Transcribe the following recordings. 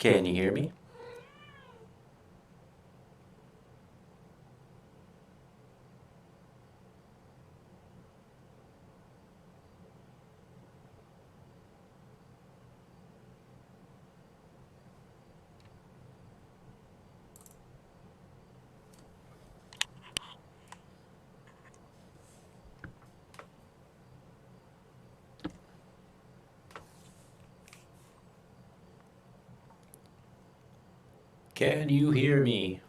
Can you hear me? Can you hear me?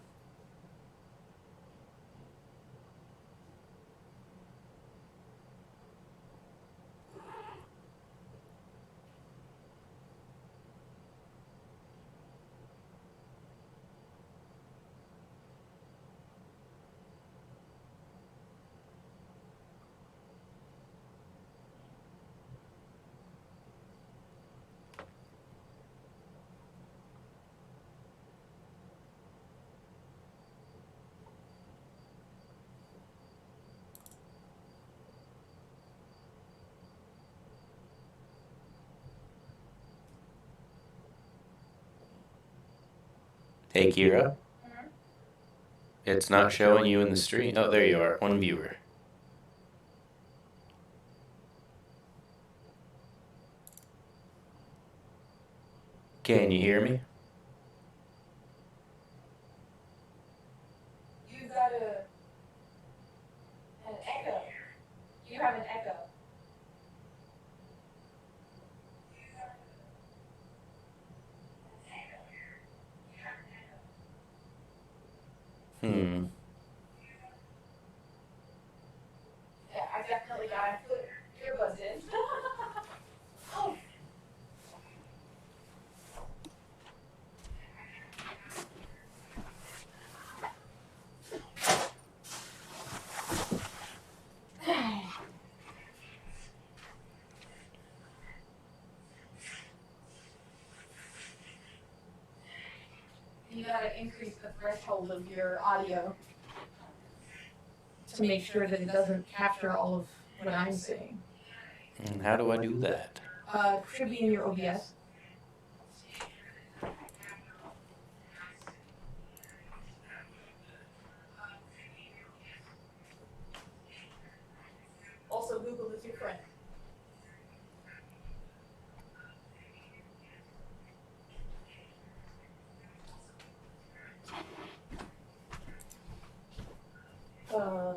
Hey, Kira. It's not showing you in the stream. Oh, there you are. One viewer. Can you hear me? You got an echo. You have an echo. Hmm. Yeah, I definitely gotta put earbuds in. Oh, you gotta increase the threshold of your audio to make sure that it doesn't capture all of what I'm saying. And how do I do that? Should be in your OBS. Also, Google is your friend. Um,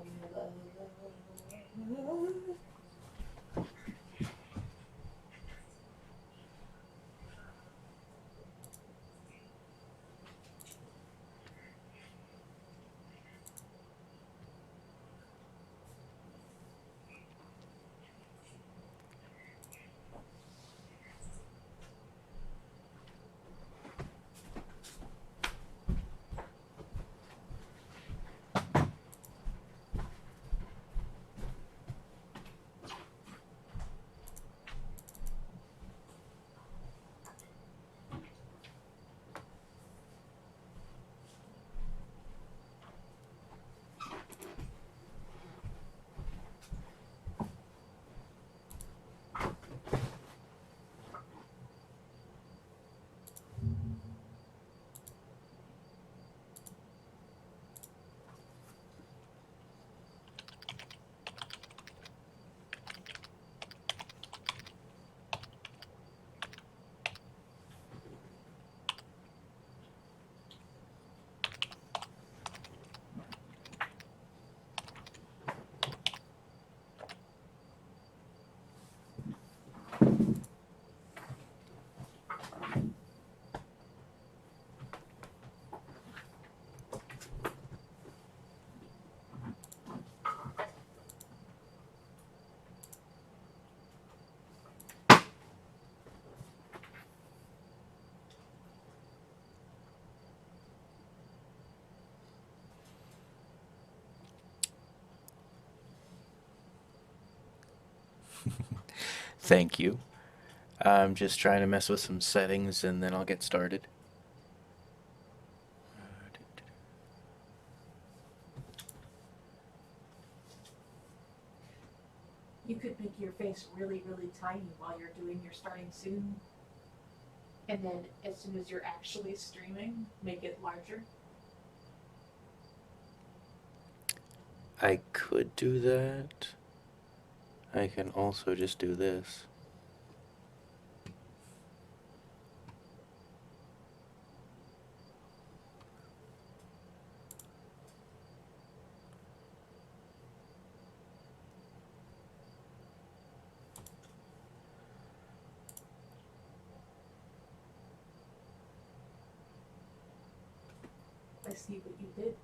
Thank you. I'm just trying to mess with some settings and then I'll get started. you could make your face really, really tiny while you're doing your starting soon. And then as soon as you're actually streaming, make it larger. I could do that. I can also just do this. I see what you did.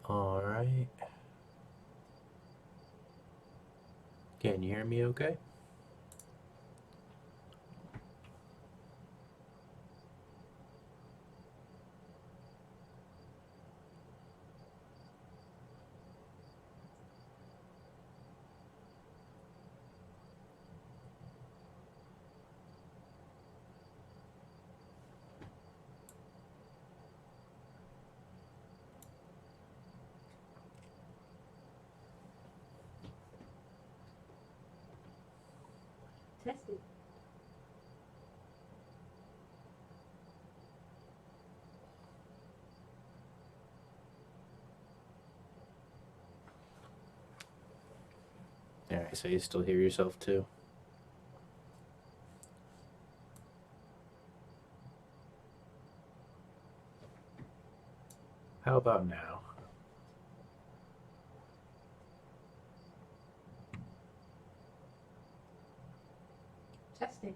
Alright. Can you hear me okay? Test it. Alright, so you still hear yourself too? How about now? Testing.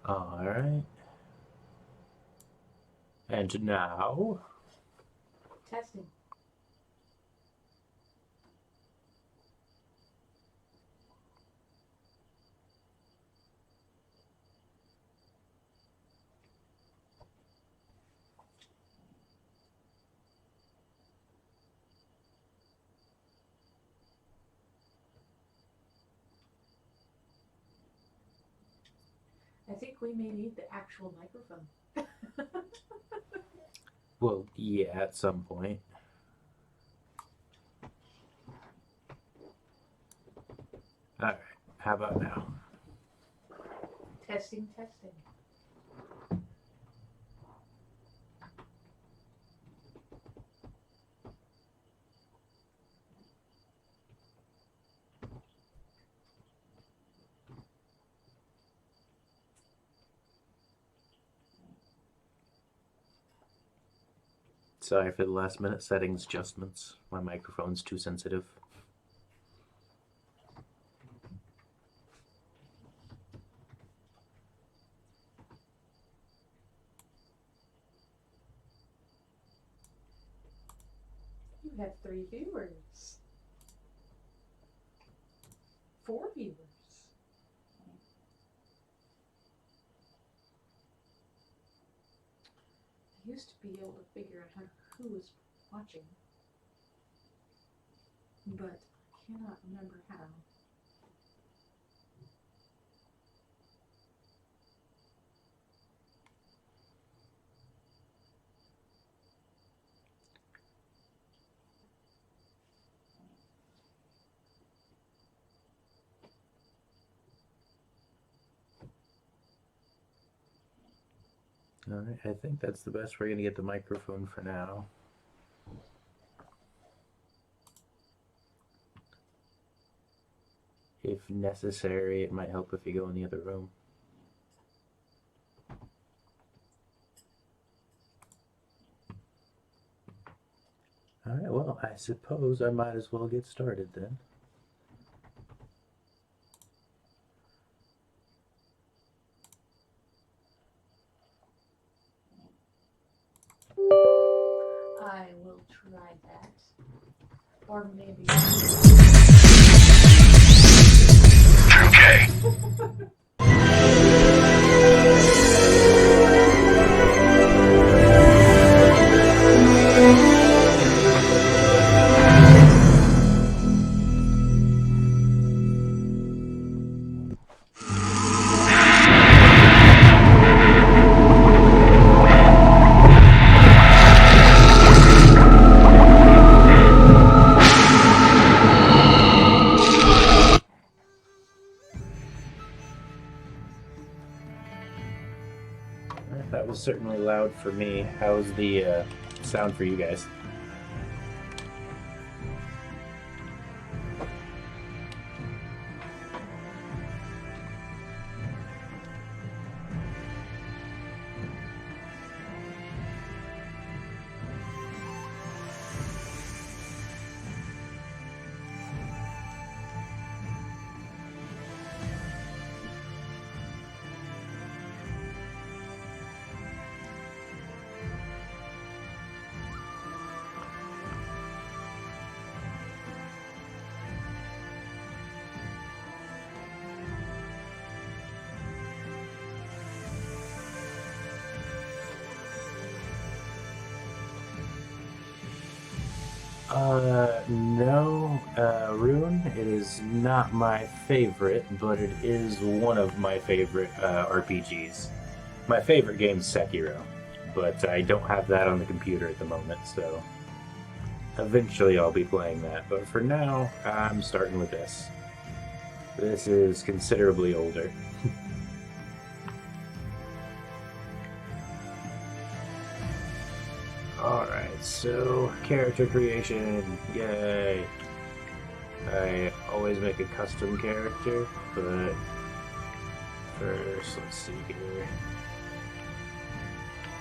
Alright. And now? Testing. I think we may need the actual microphone. Well, yeah, at some point. Alright, how about now? Testing, testing. Sorry for the last minute settings adjustments. My microphone's too sensitive. You have 3 viewers. 4 viewers. I used to be able to figure out who was watching, but I cannot remember how. Alright, I think that's the best we're gonna get the microphone for now. If necessary, it might help if you go in the other room. Well, I suppose I might as well get started then. I will try that. Or maybe. That was certainly loud for me. How's the sound for you guys? No, Rune, it is not my favorite, but it is one of my favorite RPGs. My favorite game is Sekiro, but I don't have that on the computer at the moment, so eventually I'll be playing that. But for now, I'm starting with this. This is considerably older. Alright, so character creation, yay! I always make a custom character, but first, let's see here.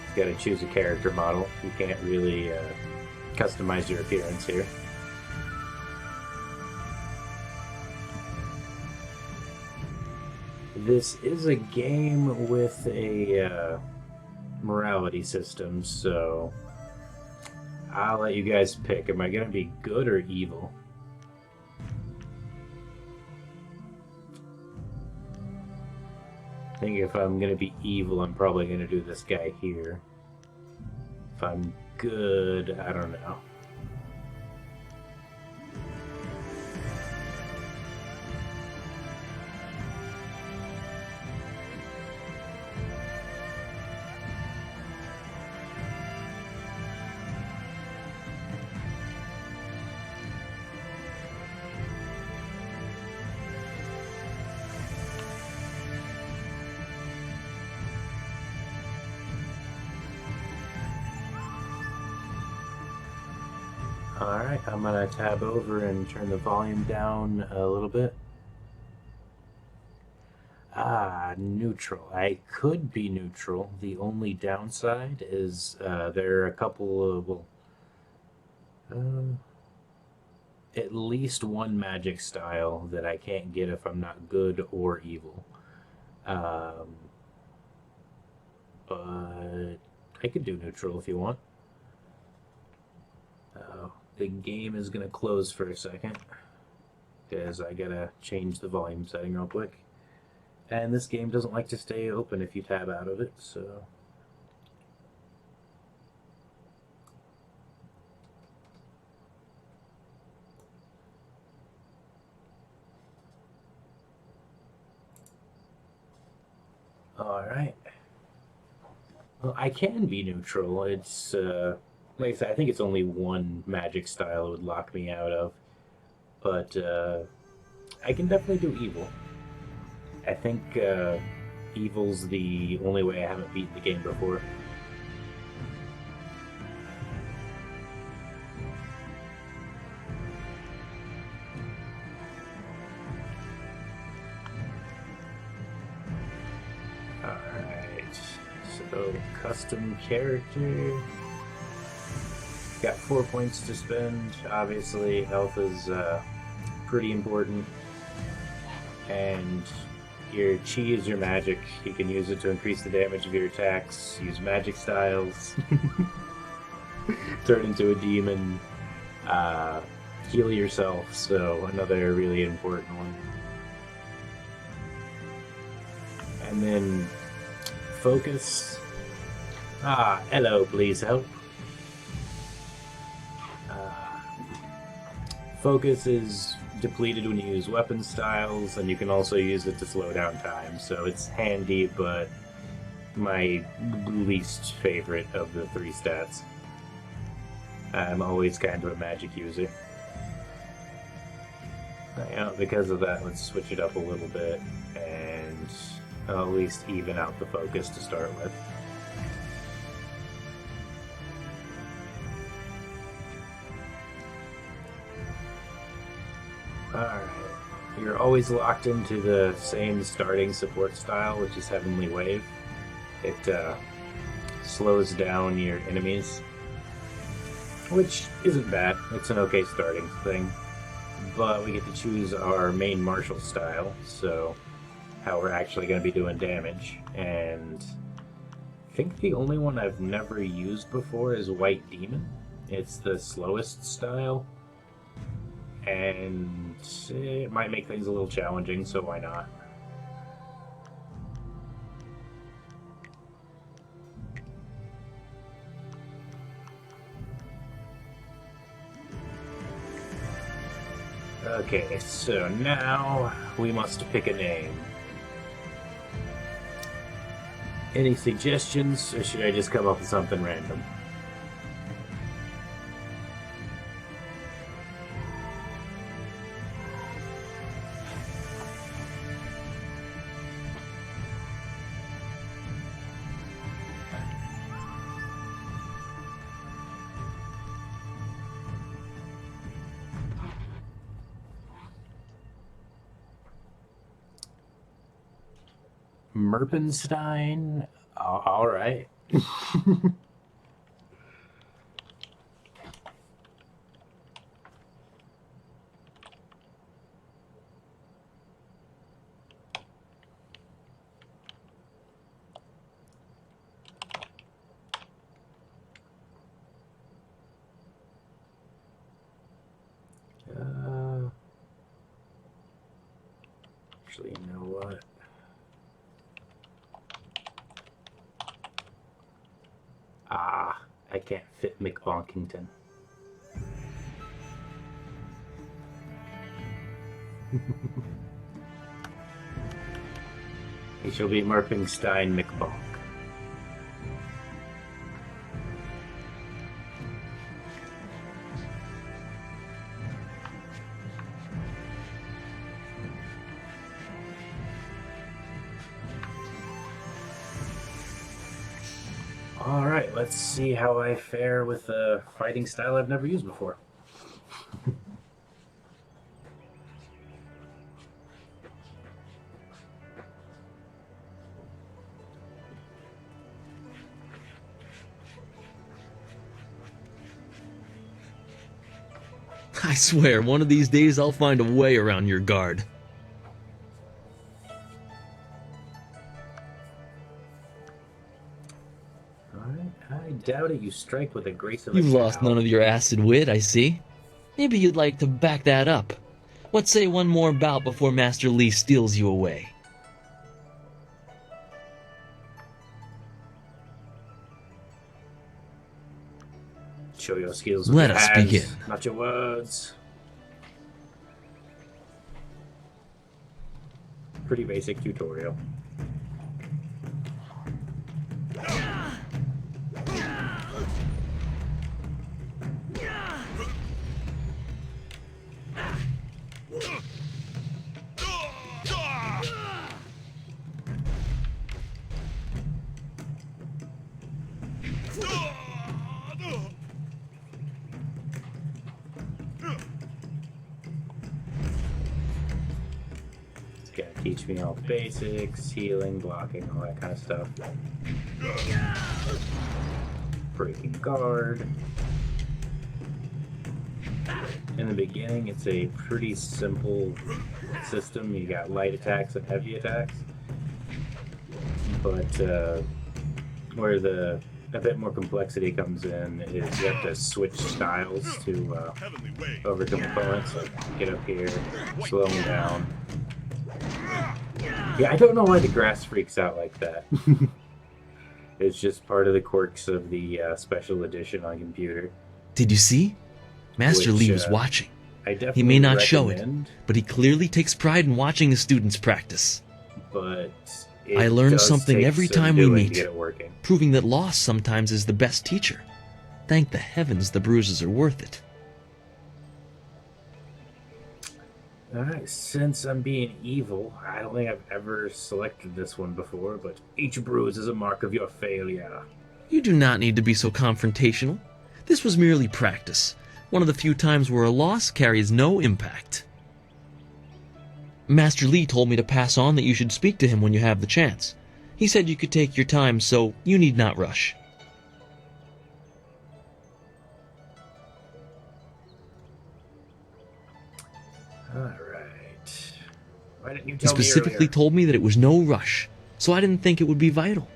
You gotta choose a character model. You can't really customize your appearance here. This is a game with a morality system, so I'll let you guys pick. Am I gonna be good or evil? I think if I'm gonna be evil, I'm probably gonna do this guy here. If I'm good, I don't know. Alright, I'm gonna tab over and turn the volume down a little bit. Neutral. I could be neutral. The only downside is there are a couple of, at least one magic style that I can't get if I'm not good or evil. But I could do neutral if you want. The game is going to close for a second because I gotta change the volume setting real quick. And this game doesn't like to stay open if you tab out of it, so... Alright. Well, I can be neutral. It's, like I said, I think it's only one magic style it would lock me out of. But, I can definitely do evil. I think, evil's the only way I haven't beaten the game before. Alright, so custom character. Got 4 points to spend. Obviously, health is pretty important. And your chi is your magic. You can use it to increase the damage of your attacks, use magic styles, turn into a demon, heal yourself, so another really important one. And then focus. Hello, please help. Focus is depleted when you use weapon styles, and you can also use it to slow down time, so it's handy, but my least favorite of the 3 stats. I'm always kind of a magic user. Because of that, let's switch it up a little bit, and I'll at least even out the focus to start with. Alright, you're always locked into the same starting support style, which is Heavenly Wave. It slows down your enemies, which isn't bad. It's an okay starting thing. But we get to choose our main martial style, so how we're actually going to be doing damage. And I think the only one I've never used before is White Demon. It's the slowest style, and it might make things a little challenging, so why not? Okay, so now we must pick a name. Any suggestions, or should I just come up with something random? Merpenstein? Alright. Actually, you know what? I can't fit McBonkington. He shall be Merpenstein McBonk. Alright, let's see how I fare with a fighting style I've never used before. I swear, one of these days I'll find a way around your guard. I doubt it. You strike with the grace of a You've lost cow. none of your acid wit, I see. Maybe you'd like to back that up. Let's say one more bout before Master Lee steals you away. Show your skills with Let your us hands, begin. not your words. Pretty basic tutorial. It's gonna teach me all the basics, healing, blocking, all that kind of stuff. Breaking guard. In the beginning, it's a pretty simple system. You got light attacks and heavy attacks. But where the a bit more complexity comes in is you have to switch styles to overcome opponents. Like get up here, slow them down. Yeah, I don't know why the grass freaks out like that. It's just part of the quirks of the special edition on computer. Did you see? Master Which, Lee was watching. I definitely He may not show it, recommend, but he clearly takes pride in watching his students practice. but I learn does something take every some time we doing meet. to get it working. Proving that loss sometimes is the best teacher. Thank the heavens the bruises are worth it. Alright, since I'm being evil, I don't think I've ever selected this one before, but each bruise is a mark of your failure. You do not need to be so confrontational. This was merely practice. One of the few times where a loss carries no impact. Master Lee told me to pass on that you should speak to him when you have the chance. He said you could take your time, so you need not rush. Alright. Why didn't you He tell me specifically earlier? told me that it was no rush, so I didn't think it would be vital.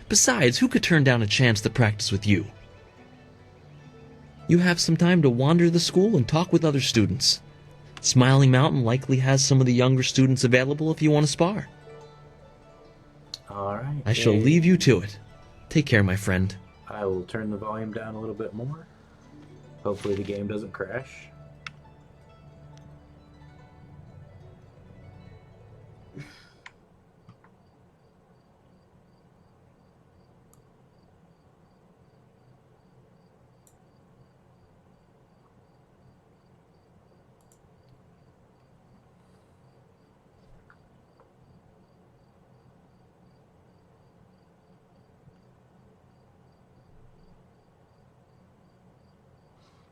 Besides, who could turn down a chance to practice with you? You have some time to wander the school and talk with other students. Smiling Mountain likely has some of the younger students available if you want to spar. Alright. I shall leave you to it. Take care, my friend. I will turn the volume down a little bit more. Hopefully the game doesn't crash.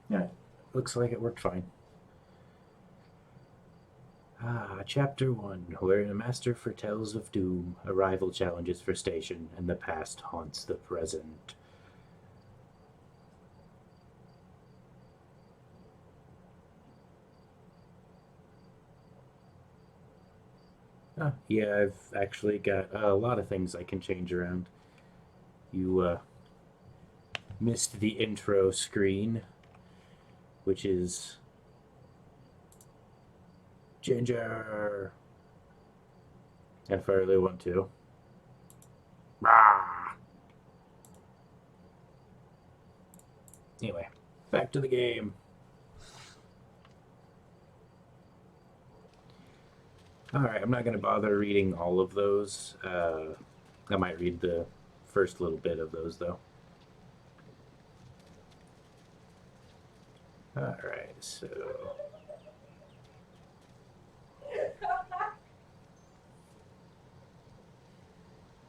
Yeah, looks like it worked fine. Chapter 1, wherein a master foretells of doom, a rival challenges for station, and the past haunts the present. Yeah, I've actually got a lot of things I can change around. You missed the intro screen, which is Ginger. And if I really want to. Rah! Anyway, back to the game. Alright, I'm not going to bother reading all of those. I might read the first little bit of those, though. Alright, so...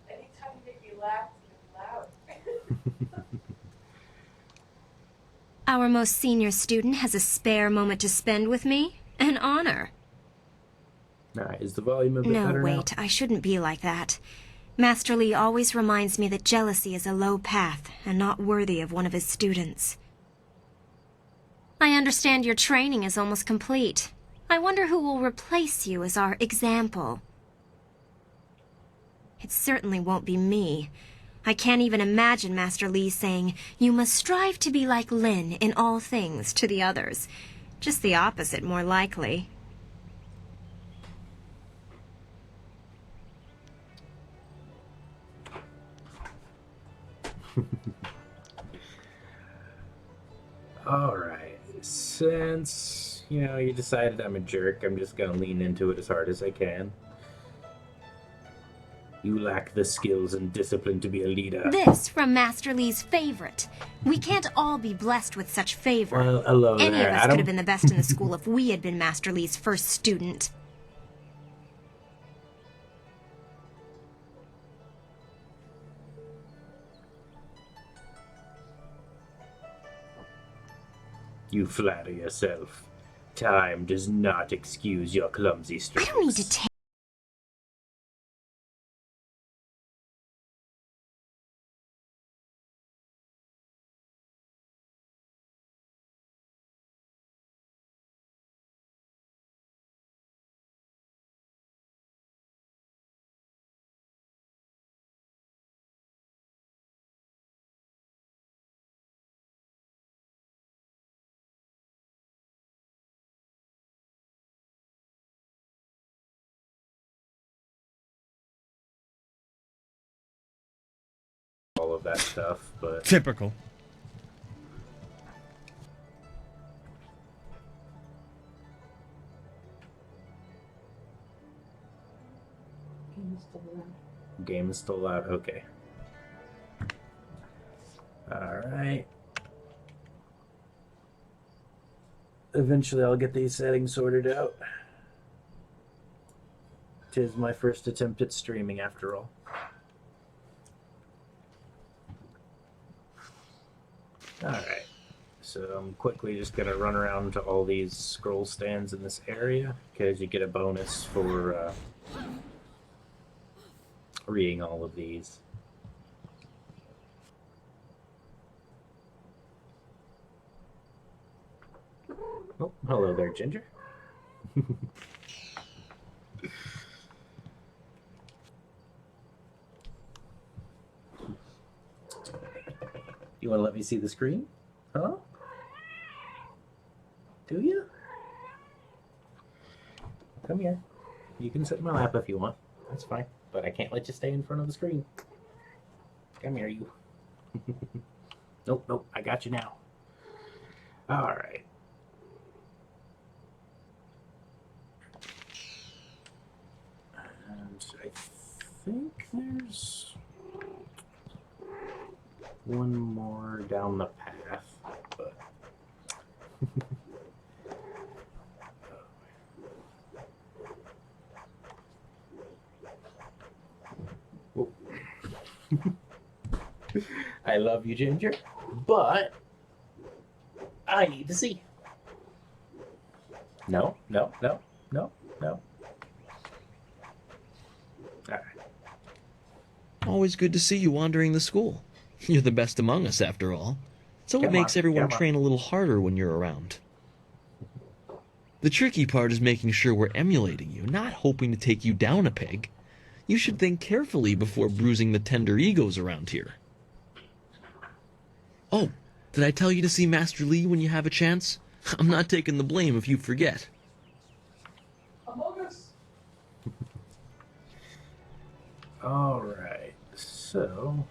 Anytime you make me laugh, it's loud. Our most senior student has a spare moment to spend with me? An honor. Alright, is the volume a bit No, better now? wait, I shouldn't be like that. Master Lee always reminds me that jealousy is a low path and not worthy of one of his students. I understand your training is almost complete. I wonder who will replace you as our example. It certainly won't be me. I can't even imagine Master Lee saying, "You must strive to be like Lin in all things," to the others. Just the opposite, more likely. Alright, since, you decided I'm a jerk, I'm just gonna lean into it as hard as I can. You lack the skills and discipline to be a leader. This from Master Lee's favorite. We can't all be blessed with such favor. Well, hello Any there, of us Adam. could have been the best in the school if we had been Master Lee's first student. You flatter yourself. Time does not excuse your clumsy I strokes. don't need to take that stuff, but... Typical. Game is still out. Okay. Alright. Eventually I'll get these settings sorted out. 'Tis my first attempt at streaming after all. Alright. So I'm quickly just gonna run around to all these scroll stands in this area, because you get a bonus for reading all of these. Oh, hello there, Ginger. You want to let me see the screen? Huh? Do you? Come here. You can sit in my lap if you want. That's fine. But I can't let you stay in front of the screen. Come here, you. Nope, nope. I got you now. Alright. And I think there's one more down the path, but Whoa. I love you, Ginger, but I need to see. No, no, no, no, no. All right. Always good to see you wandering the school. You're the best among us, after all. So it makes everyone train a little harder when you're around. The tricky part is making sure we're emulating you, not hoping to take you down a peg. You should think carefully before bruising the tender egos around here. Oh, did I tell you to see Master Lee when you have a chance? I'm not taking the blame if you forget. Among Us. Alright, so...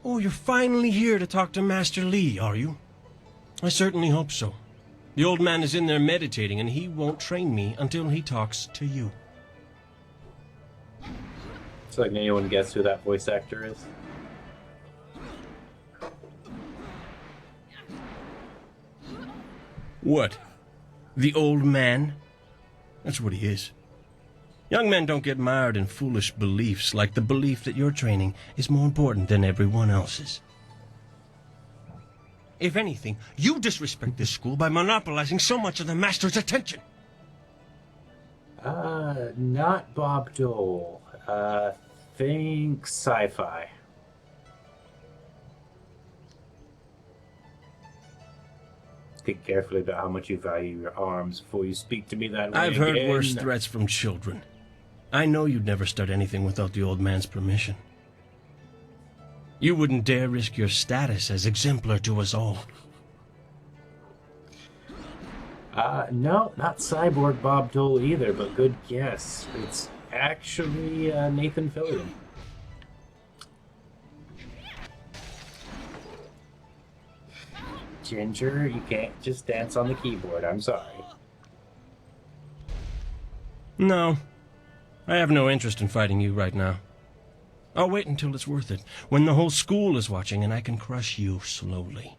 Oh, you're finally here to talk to Master Lee, are you? I certainly hope so. The old man is in there meditating, and he won't train me until he talks to you. So can anyone guess who that voice actor is? What? The old man? That's what he is. Young men don't get mired in foolish beliefs like the belief that your training is more important than everyone else's. If anything, you disrespect this school by monopolizing so much of the master's attention. Not Bob Dole. Think sci-fi. Think carefully about how much you value your arms before you speak to me that way I've heard again. worse threats from children. I know you'd never start anything without the old man's permission. You wouldn't dare risk your status as exemplar to us all. No, not Cyborg Bob Dole either, but good guess. It's actually Nathan Fillion. Ginger, you can't just dance on the keyboard, I'm sorry. No, I have no interest in fighting you right now. I'll wait until it's worth it, when the whole school is watching and I can crush you slowly.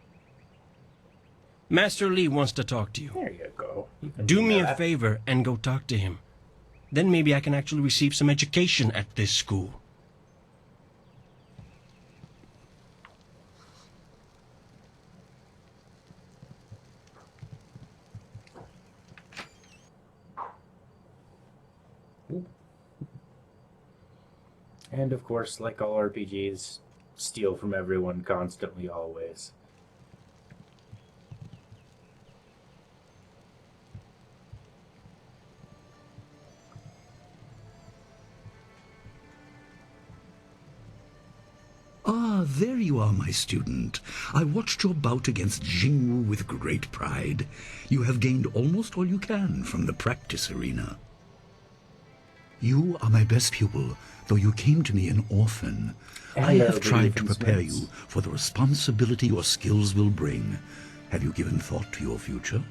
Master Lee wants to talk to you. There you go. You can Do me a that. favor and go talk to him. Then maybe I can actually receive some education at this school. And of course, like all RPGs, steal from everyone constantly, always. Ah, there you are, my student. I watched your bout against Jingwu with great pride. You have gained almost all you can from the practice arena. You are my best pupil, though you came to me an orphan. I have tried to prepare you for the responsibility your skills will bring. Have you given thought to your future?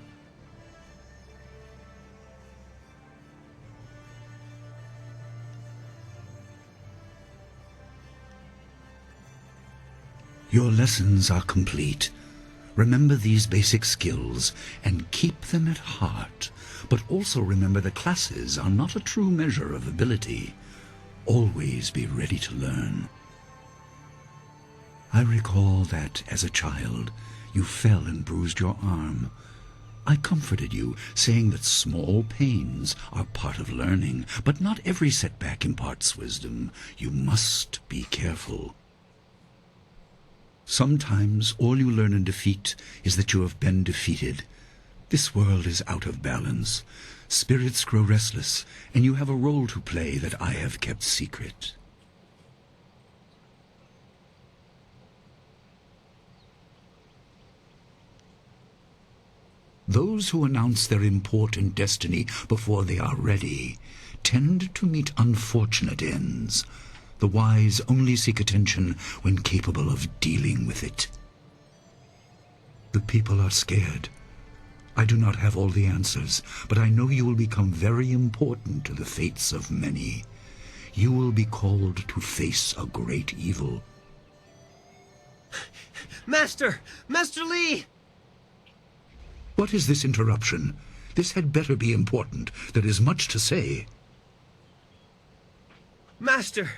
Your lessons are complete. Remember these basic skills and keep them at heart. But also remember the classes are not a true measure of ability. Always be ready to learn. I recall that, as a child, you fell and bruised your arm. I comforted you, saying that small pains are part of learning, but not every setback imparts wisdom. You must be careful. Sometimes all you learn in defeat is that you have been defeated. This world is out of balance. Spirits grow restless, and you have a role to play that I have kept secret. Those who announce their important destiny before they are ready tend to meet unfortunate ends. The wise only seek attention when capable of dealing with it. The people are scared. I do not have all the answers, but I know you will become very important to the fates of many. You will be called to face a great evil. Master! Master Lee! What is this interruption? This had better be important. There is much to say. Master!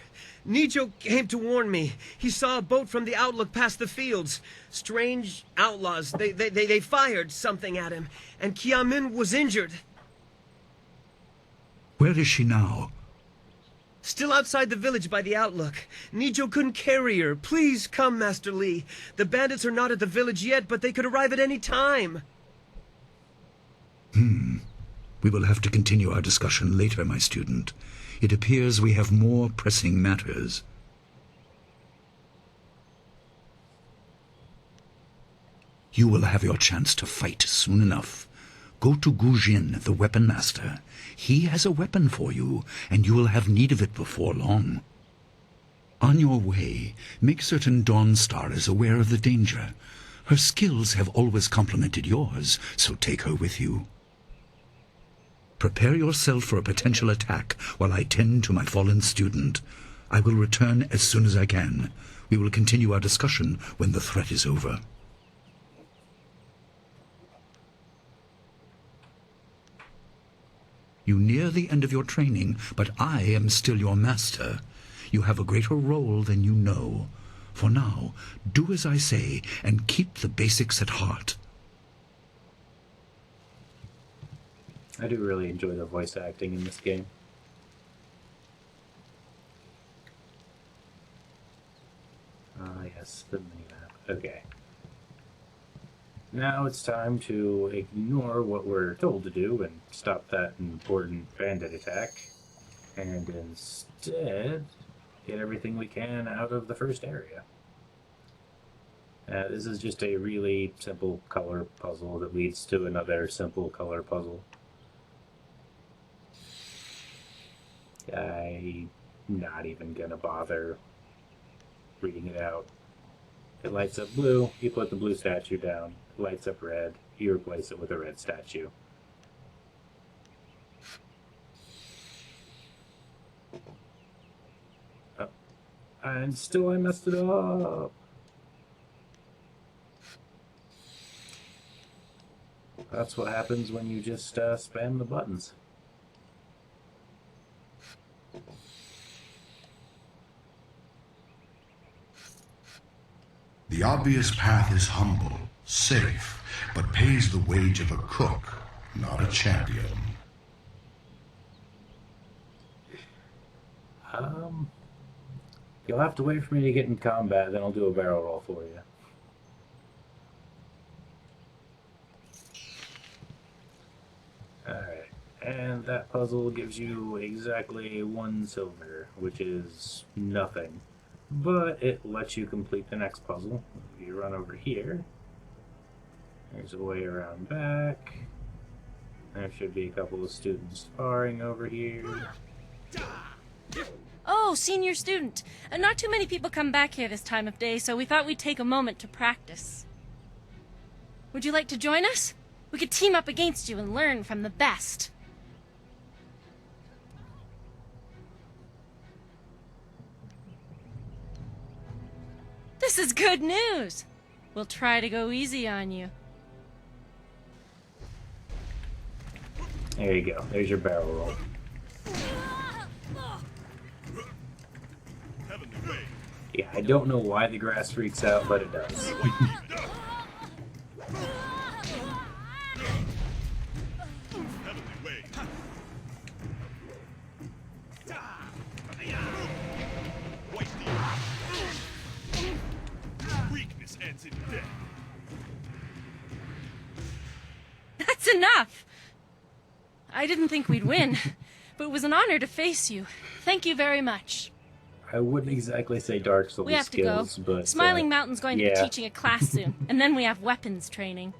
Nijo came to warn me. He saw a boat from the outlook past the fields. Strange outlaws. They fired something at him, and Kiamin was injured. Where is she now? Still outside the village by the outlook. Nijo couldn't carry her. Please come, Master Lee. The bandits are not at the village yet, but they could arrive at any time. We will have to continue our discussion later, my student. It appears we have more pressing matters. You will have your chance to fight soon enough. Go to Gu Jin, the weapon master. He has a weapon for you, and you will have need of it before long. On your way, make certain Dawnstar is aware of the danger. Her skills have always complemented yours, so take her with you. Prepare yourself for a potential attack while I tend to my fallen student. I will return as soon as I can. We will continue our discussion when the threat is over. You near the end of your training, but I am still your master. You have a greater role than you know. For now, do as I say and keep the basics at heart. I do really enjoy the voice acting in this game. Yes, the mini-map. Okay. Now it's time to ignore what we're told to do and stop that important bandit attack, and instead get everything we can out of the first area. This is just a really simple color puzzle that leads to another simple color puzzle. I'm not even gonna bother reading it out. It lights up blue, you put the blue statue down. It lights up red, you replace it with a red statue. Oh, and still I messed it up. That's what happens when you just spam the buttons. The obvious path is humble, safe, but pays the wage of a cook, not a champion. You'll have to wait for me to get in combat, then I'll do a barrel roll for you. Alright, and that puzzle gives you exactly 1 silver, which is nothing. But it lets you complete the next puzzle. If you run over here, there's a way around back. There should be a couple of students sparring over here. Oh, senior student. Not too many people come back here this time of day, so we thought we'd take a moment to practice. Would you like to join us? We could team up against you and learn from the best. This is good news. We'll try to go easy on you. There you go. There's your barrel roll. Yeah, I don't know why the grass freaks out, but it does. Weakness ends in death. That's enough! I didn't think we'd win, but it was an honor to face you. Thank you very much. I wouldn't exactly say Dark Souls We have skills, to go. but Smiling Mountain's going to be yeah. teaching a class soon, and then we have weapons training.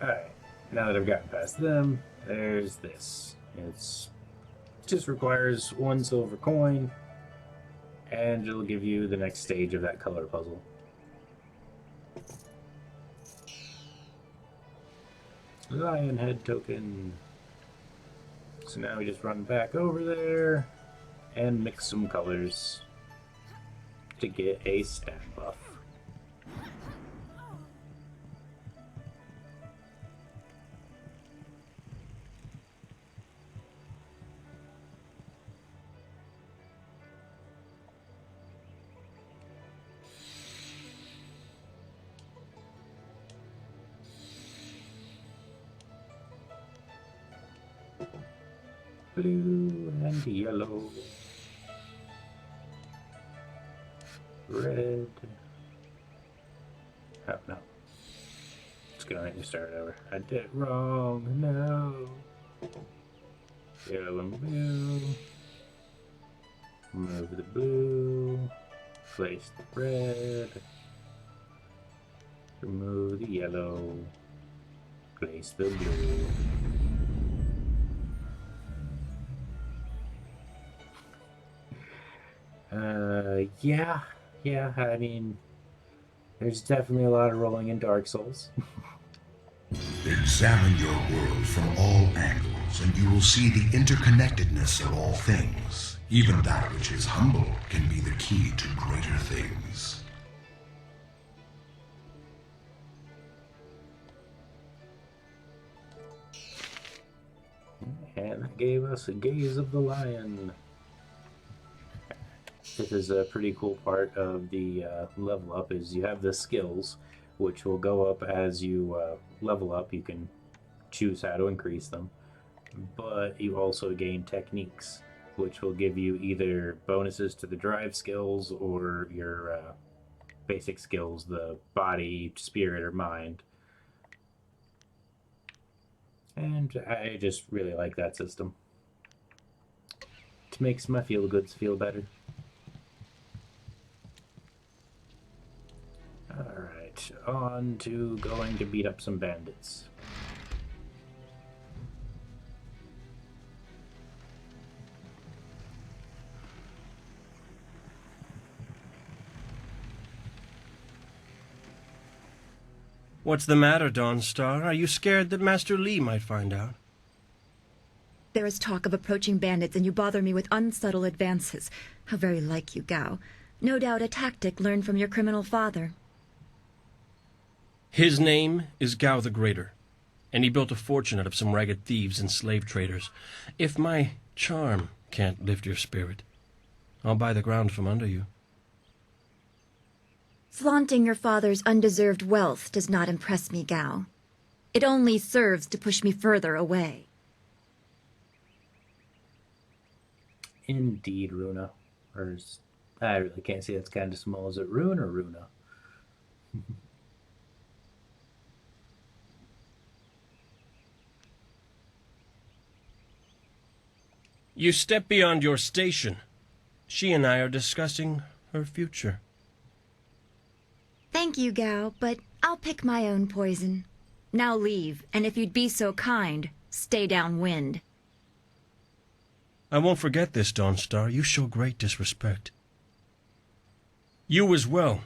Alright, now that I've gotten past them, there's this. It just requires 1 silver coin, and it'll give you the next stage of that color puzzle. Lion head token. So now we just run back over there and mix some colors to get a stat buff. Blue and yellow. Red. Oh no. It's gonna make me start over. I did it wrong. No. Yellow and blue. Move the blue. Place the red. Remove the yellow. Place the blue. Yeah, I mean, there's definitely a lot of rolling in Dark Souls. Examine your world from all angles, and you will see the interconnectedness of all things. Even that which is humble can be the key to greater things. And that gave us a gaze of the lion. This is a pretty cool part of the level up, is you have the skills, which will go up as you level up. You can choose how to increase them. But you also gain techniques, which will give you either bonuses to the drive skills or your basic skills, the body, spirit, or mind. And I just really like that system. It makes my feel-goods feel better. Alright, on to going to beat up some bandits. What's the matter, Dawnstar? Are you scared that Master Li might find out? There is talk of approaching bandits, and you bother me with unsubtle advances. How very like you, Gao. No doubt a tactic learned from your criminal father. His name is Gao the Greater, and he built a fortune out of some ragged thieves and slave traders. If my charm can't lift your spirit, I'll buy the ground from under you. Flaunting your father's undeserved wealth does not impress me, Gao. It only serves to push me further away. Indeed, Runa. I really can't say that's kind of small. Is it Rune or Runa? You step beyond your station. She and I are discussing her future. Thank you, Gao, but I'll pick my own poison. Now leave, and if you'd be so kind, stay downwind. I won't forget this, Dawnstar. You show great disrespect. You as well.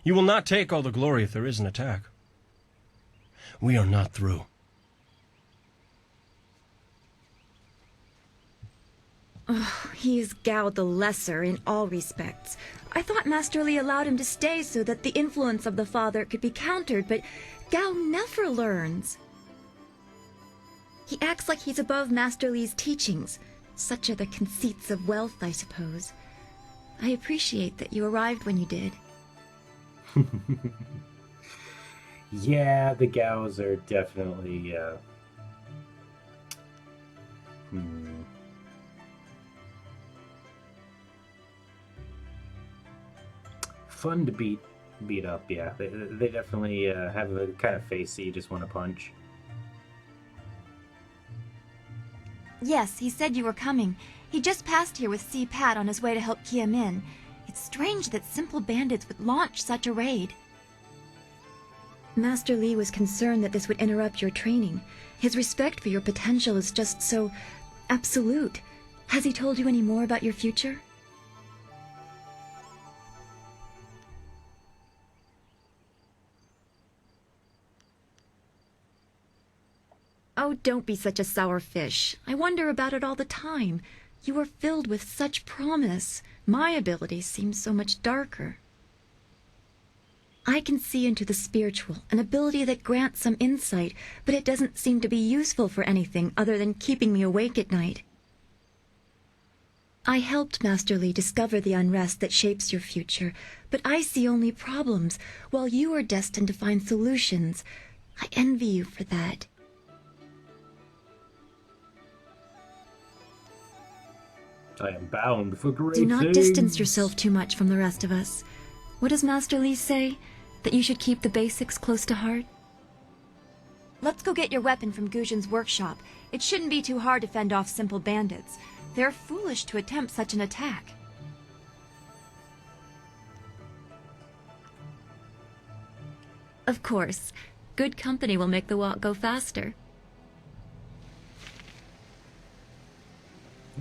You will not take all the glory if there is an attack. We are not through. Oh, he is Gao the Lesser in all respects. I thought Master Li allowed him to stay so that the influence of the father could be countered, but Gao never learns. He acts like he's above Master Li's teachings. Such are the conceits of wealth, I suppose. I appreciate that you arrived when you did. Yeah, the Gaos are definitely, fun to beat up, yeah. They definitely have a kind of face that you just want to punch. Yes, he said you were coming. He just passed here with Si Pat on his way to help Kia Min. It's strange that simple bandits would launch such a raid. Master Li was concerned that this would interrupt your training. His respect for your potential is just so absolute. Has he told you any more about your future? Oh, don't be such a sour fish. I wonder about it all the time. You are filled with such promise. My abilities seem so much darker. I can see into the spiritual, an ability that grants some insight, but it doesn't seem to be useful for anything other than keeping me awake at night. I helped Master Li discover the unrest that shapes your future, but I see only problems, while you are destined to find solutions. I envy you for that. I am bound for great Do not things. distance yourself too much from the rest of us. What does Master Li say? That you should keep the basics close to heart? Let's go get your weapon from Guzhin's workshop. It shouldn't be too hard to fend off simple bandits. They're foolish to attempt such an attack. Of course. Good company will make the walk go faster.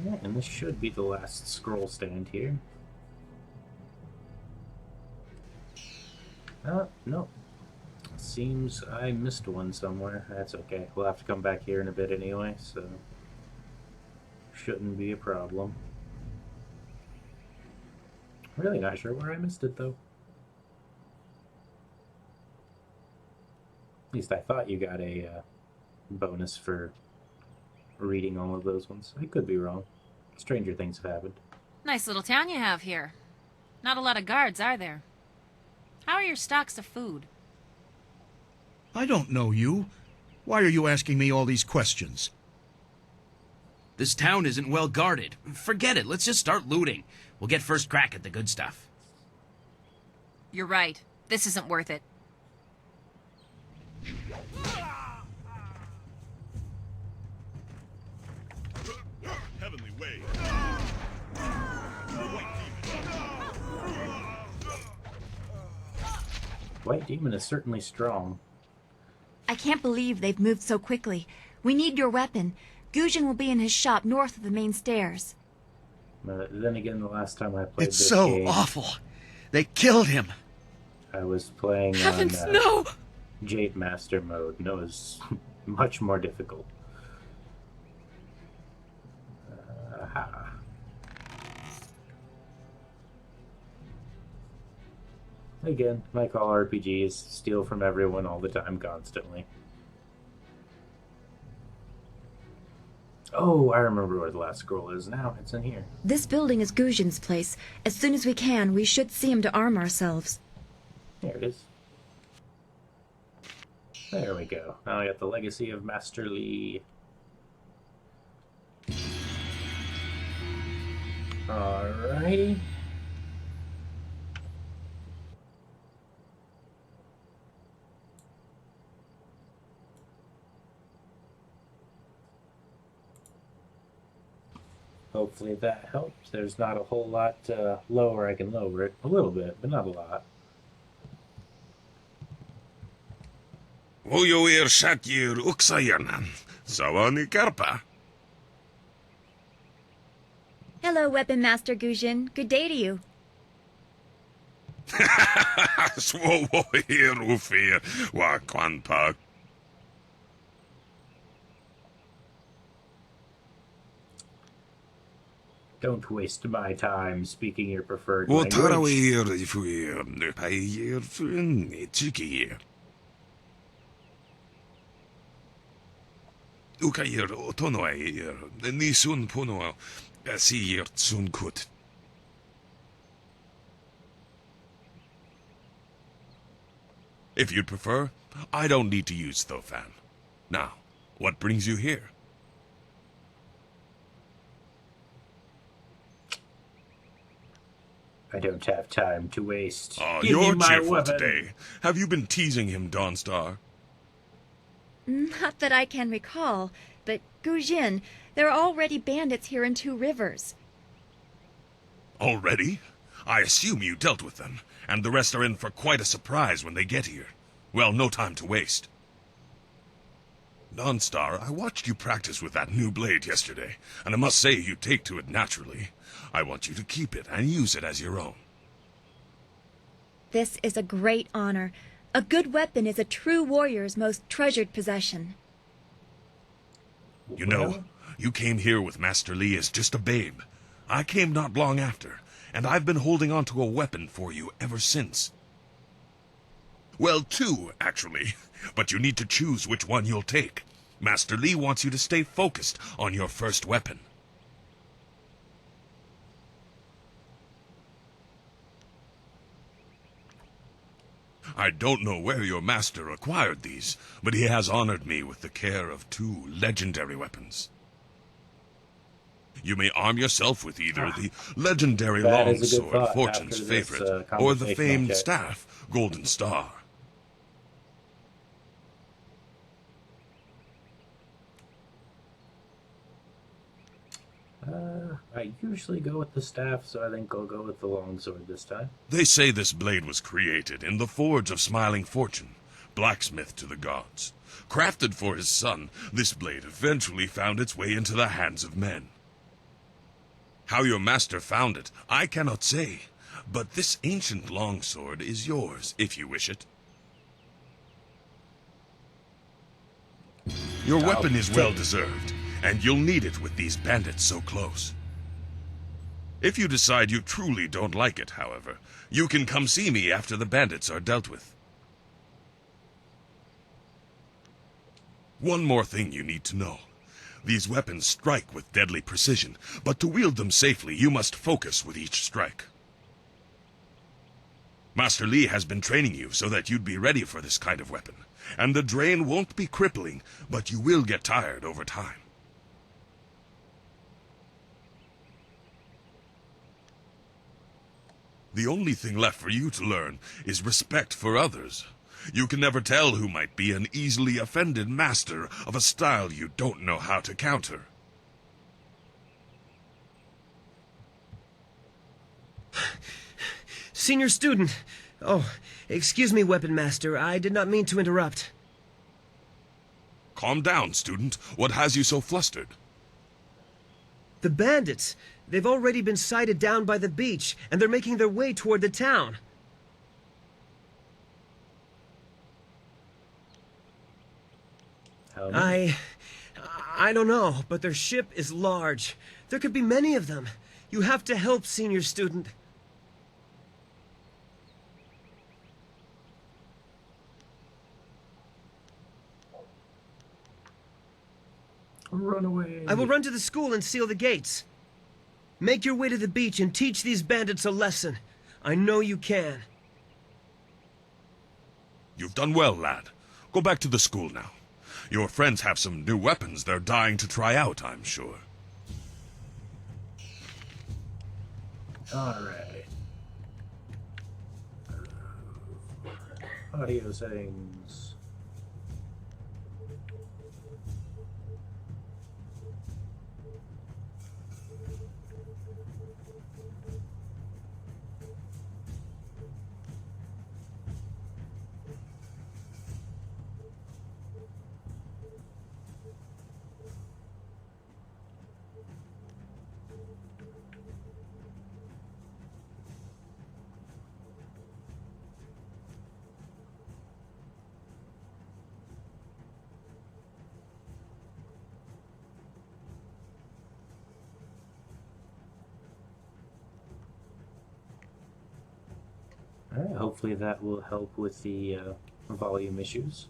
Yeah, and this should be the last scroll stand here. No. Seems I missed one somewhere. That's okay. We'll have to come back here in a bit anyway, so shouldn't be a problem. Really not sure where I missed it, though. At least I thought you got a bonus for reading all of those ones. I could be wrong. Stranger things have happened. Nice little town you have here. Not a lot of guards, are there? How are your stocks of food? I don't know you. Why are you asking me all these questions? This town isn't well guarded. Forget it. Let's just start looting. We'll get first crack at the good stuff. You're right. This isn't worth it. Heavenly way. White Demon is certainly strong. I can't believe they've moved so quickly. We need your weapon. Guzhin will be in his shop north of the main stairs. Then again, the last time I played It's this so game, awful. They killed him. I was playing Heavens, on no! Jade Master mode, and it was much more difficult. Aha. Again, like all RPGs, steal from everyone all the time, constantly. Oh, I remember where the last scroll is now. It's in here. This building is Guzhin's place. As soon as we can, we should see him to arm ourselves. There it is. There we go. Now I got the Legacy of Master Li. Alrighty. Hopefully that helps. There's not a whole lot lower I can lower it. A little bit, but not a lot. Ujuir Shatyr Uksayanan. Sawani Karpa. Hello, Weapon Master Gujin. Good day to you. Svovo hirufir wa kwanpa. Don't waste my time speaking your preferred language. Ukayir otonoir nisun puno asir sunkut. If you'd prefer, I don't need to use Thofan. Now, what brings you here? I don't have time to waste. Oh, Give me you're my cheerful weapon. today. Have you been teasing him, Dawnstar? Not that I can recall, but Gujin, there are already bandits here in Two Rivers. Already? I assume you dealt with them, and the rest are in for quite a surprise when they get here. Well, no time to waste. Dawnstar, I watched you practice with that new blade yesterday, and I must say you take to it naturally. I want you to keep it and use it as your own. This is a great honor. A good weapon is a true warrior's most treasured possession. You know, you came here with Master Li as just a babe. I came not long after, and I've been holding on to a weapon for you ever since. Well, two, actually, but you need to choose which one you'll take. Master Li wants you to stay focused on your first weapon. I don't know where your master acquired these, but he has honored me with the care of two legendary weapons. You may arm yourself with either the legendary That is a good longsword, thought Fortune's after this, favorite, or the conversation, famed okay. staff, Golden Star. I usually go with the staff, so I think I'll go with the longsword this time. They say this blade was created in the forge of Smiling Fortune, blacksmith to the gods. Crafted for his son, this blade eventually found its way into the hands of men. How your master found it, I cannot say, but this ancient longsword is yours, if you wish it. Your weapon is well deserved, and you'll need it with these bandits so close. If you decide you truly don't like it, however, you can come see me after the bandits are dealt with. One more thing you need to know. These weapons strike with deadly precision, but to wield them safely, you must focus with each strike. Master Li has been training you so that you'd be ready for this kind of weapon, and the drain won't be crippling, but you will get tired over time. The only thing left for you to learn is respect for others. You can never tell who might be an easily offended master of a style you don't know how to counter. Senior student. Oh, excuse me, Weapon Master. I did not mean to interrupt. Calm down, student. What has you so flustered? The bandits. They've already been sighted down by the beach, and they're making their way toward the town. I don't know, but their ship is large. There could be many of them. You have to help, senior student. Run away. I will run to the school and seal the gates. Make your way to the beach and teach these bandits a lesson. I know you can. You've done well, lad. Go back to the school now. Your friends have some new weapons they're dying to try out, I'm sure. Alright. Audio settings. Alright, hopefully that will help with the volume issues.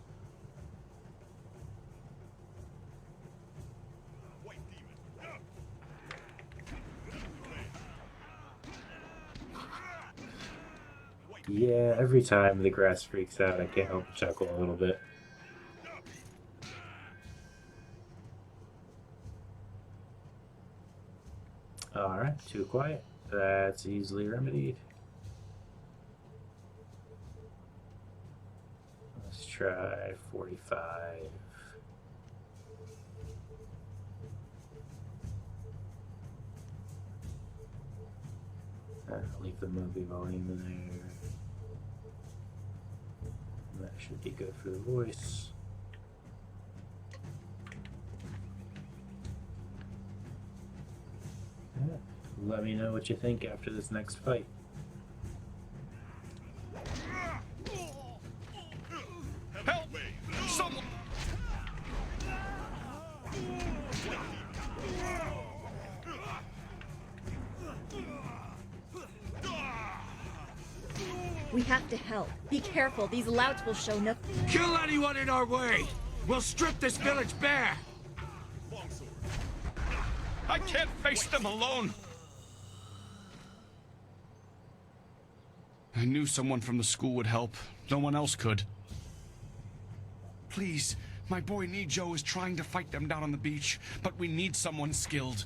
Yeah, every time the grass freaks out, I can't help but chuckle a little bit. Alright, too quiet. That's easily remedied. Let's try 45. Leave the movie volume in there. That should be good for the voice. Yeah. Let me know what you think after this next fight. Help me! Someone! We have to help. Be careful, these louts will show no... Kill anyone in our way! We'll strip this village bare! I can't face them alone! I knew someone from the school would help. No one else could. Please, my boy Nijo is trying to fight them down on the beach, but we need someone skilled.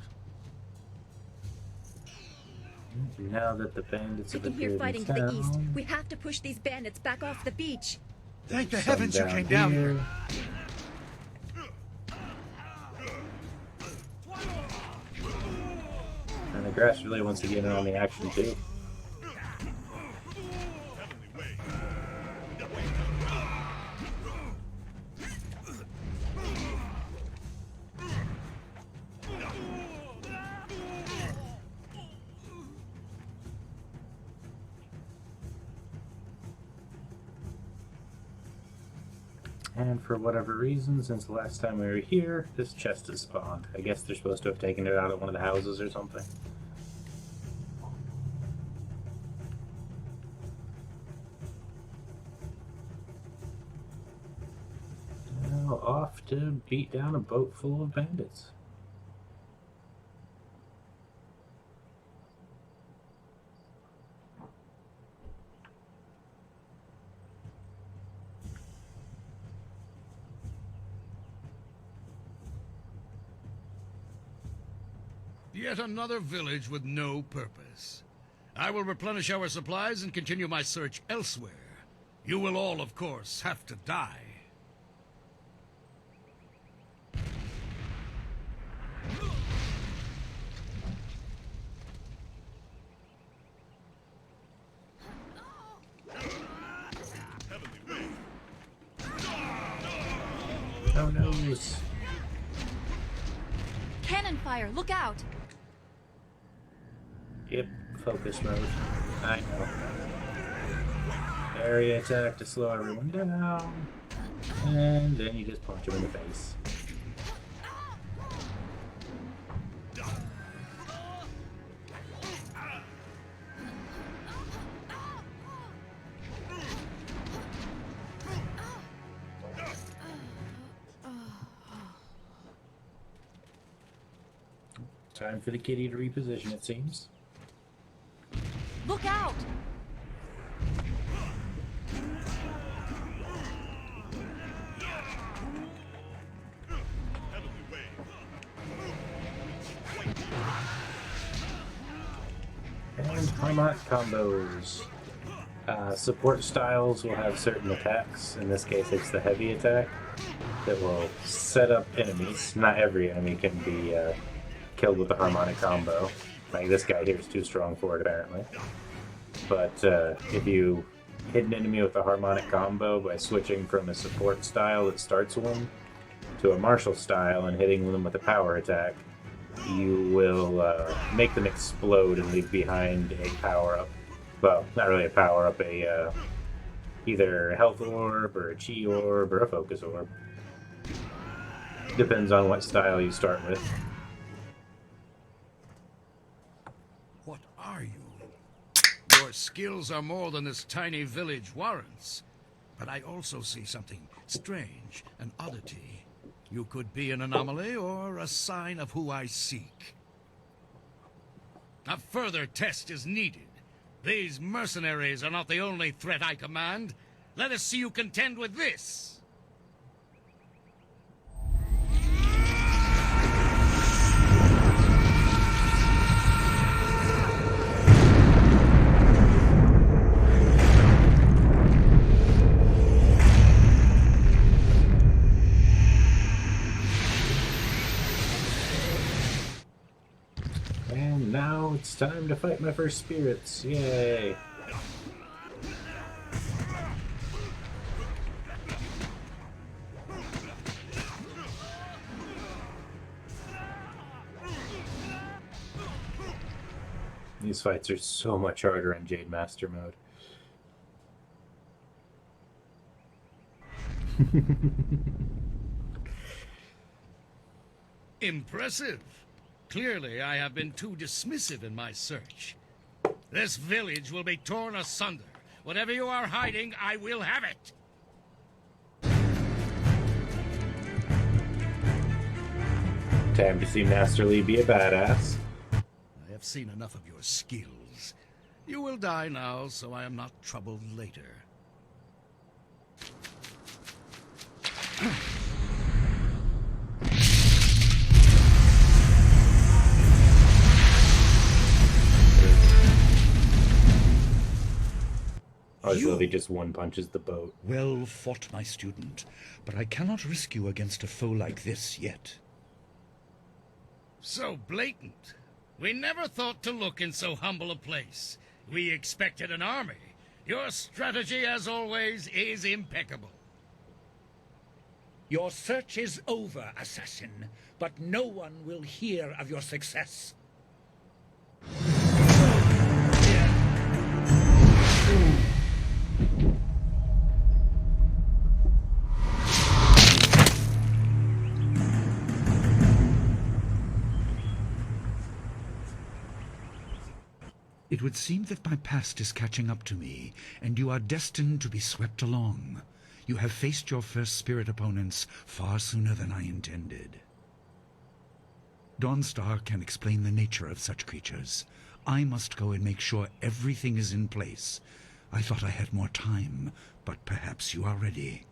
Now that the bandits I have can hear appeared fighting in to the east. town, We have to push these bandits back off the beach. Thank the some heavens you came down here. And the grass really wants to get in on the action too. And for whatever reason, since the last time we were here, this chest has spawned. I guess they're supposed to have taken it out of one of the houses or something. Now off to beat down a boat full of bandits. Yet another village with no purpose. I will replenish our supplies and continue my search elsewhere. You will all, of course, have to die. Oh no! Cannon fire, look out! Yep, focus mode. I know. Area attack to slow everyone down. And then you just punch him in the face. Time for the kitty to reposition, it seems. Look out! And harmonic combos. Support styles will have certain attacks. In this case, it's the heavy attack that will set up enemies. Not every enemy can be killed with a harmonic combo. Like this guy here is too strong for it, apparently. But if you hit an enemy with a harmonic combo by switching from a support style that starts one to a martial style and hitting them with a power attack, you will make them explode and leave behind a power-up. Well, not really a power-up, either a health orb or a chi orb or a focus orb. Depends on what style you start with. What are you? You're skills are more than this tiny village warrants. But I also see something strange, an oddity. You could be an anomaly or a sign of who I seek. A further test is needed. These mercenaries are not the only threat I command. Let us see you contend with this. And now it's time to fight my first spirits. Yay! These fights are so much harder on Jade Master mode. Impressive. Clearly, I have been too dismissive in my search. This village will be torn asunder. Whatever you are hiding, I will have it. Time to see Master Lee be a badass. I have seen enough of your skills. You will die now, so I am not troubled later. Oh, so he just one punches the boat. Well fought, my student, but I cannot risk you against a foe like this yet. So blatant. We never thought to look in so humble a place. We expected an army. Your strategy, as always, is impeccable. Your search is over, assassin, but no one will hear of your success. It would seem that my past is catching up to me, and you are destined to be swept along. You have faced your first spirit opponents far sooner than I intended. Dawnstar can explain the nature of such creatures. I must go and make sure everything is in place. I thought I had more time, but perhaps you are ready.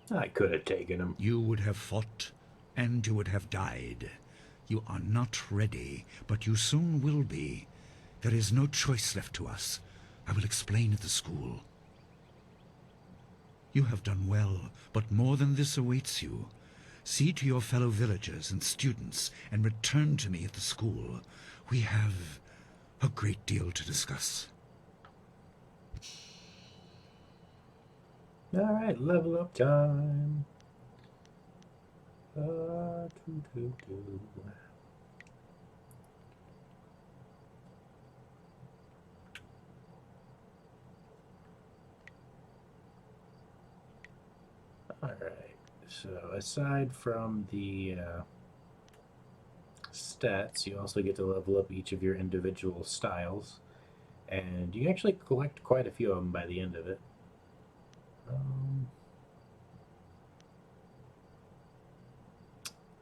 I could have taken him. You would have fought, and you would have died. You are not ready, but you soon will be. There is no choice left to us. I will explain at the school. You have done well, but more than this awaits you. See to your fellow villagers and students, and return to me at the school. We have a great deal to discuss. Alright, level up time. Alright, so aside from the stats, you also get to level up each of your individual styles, and you actually collect quite a few of them by the end of it.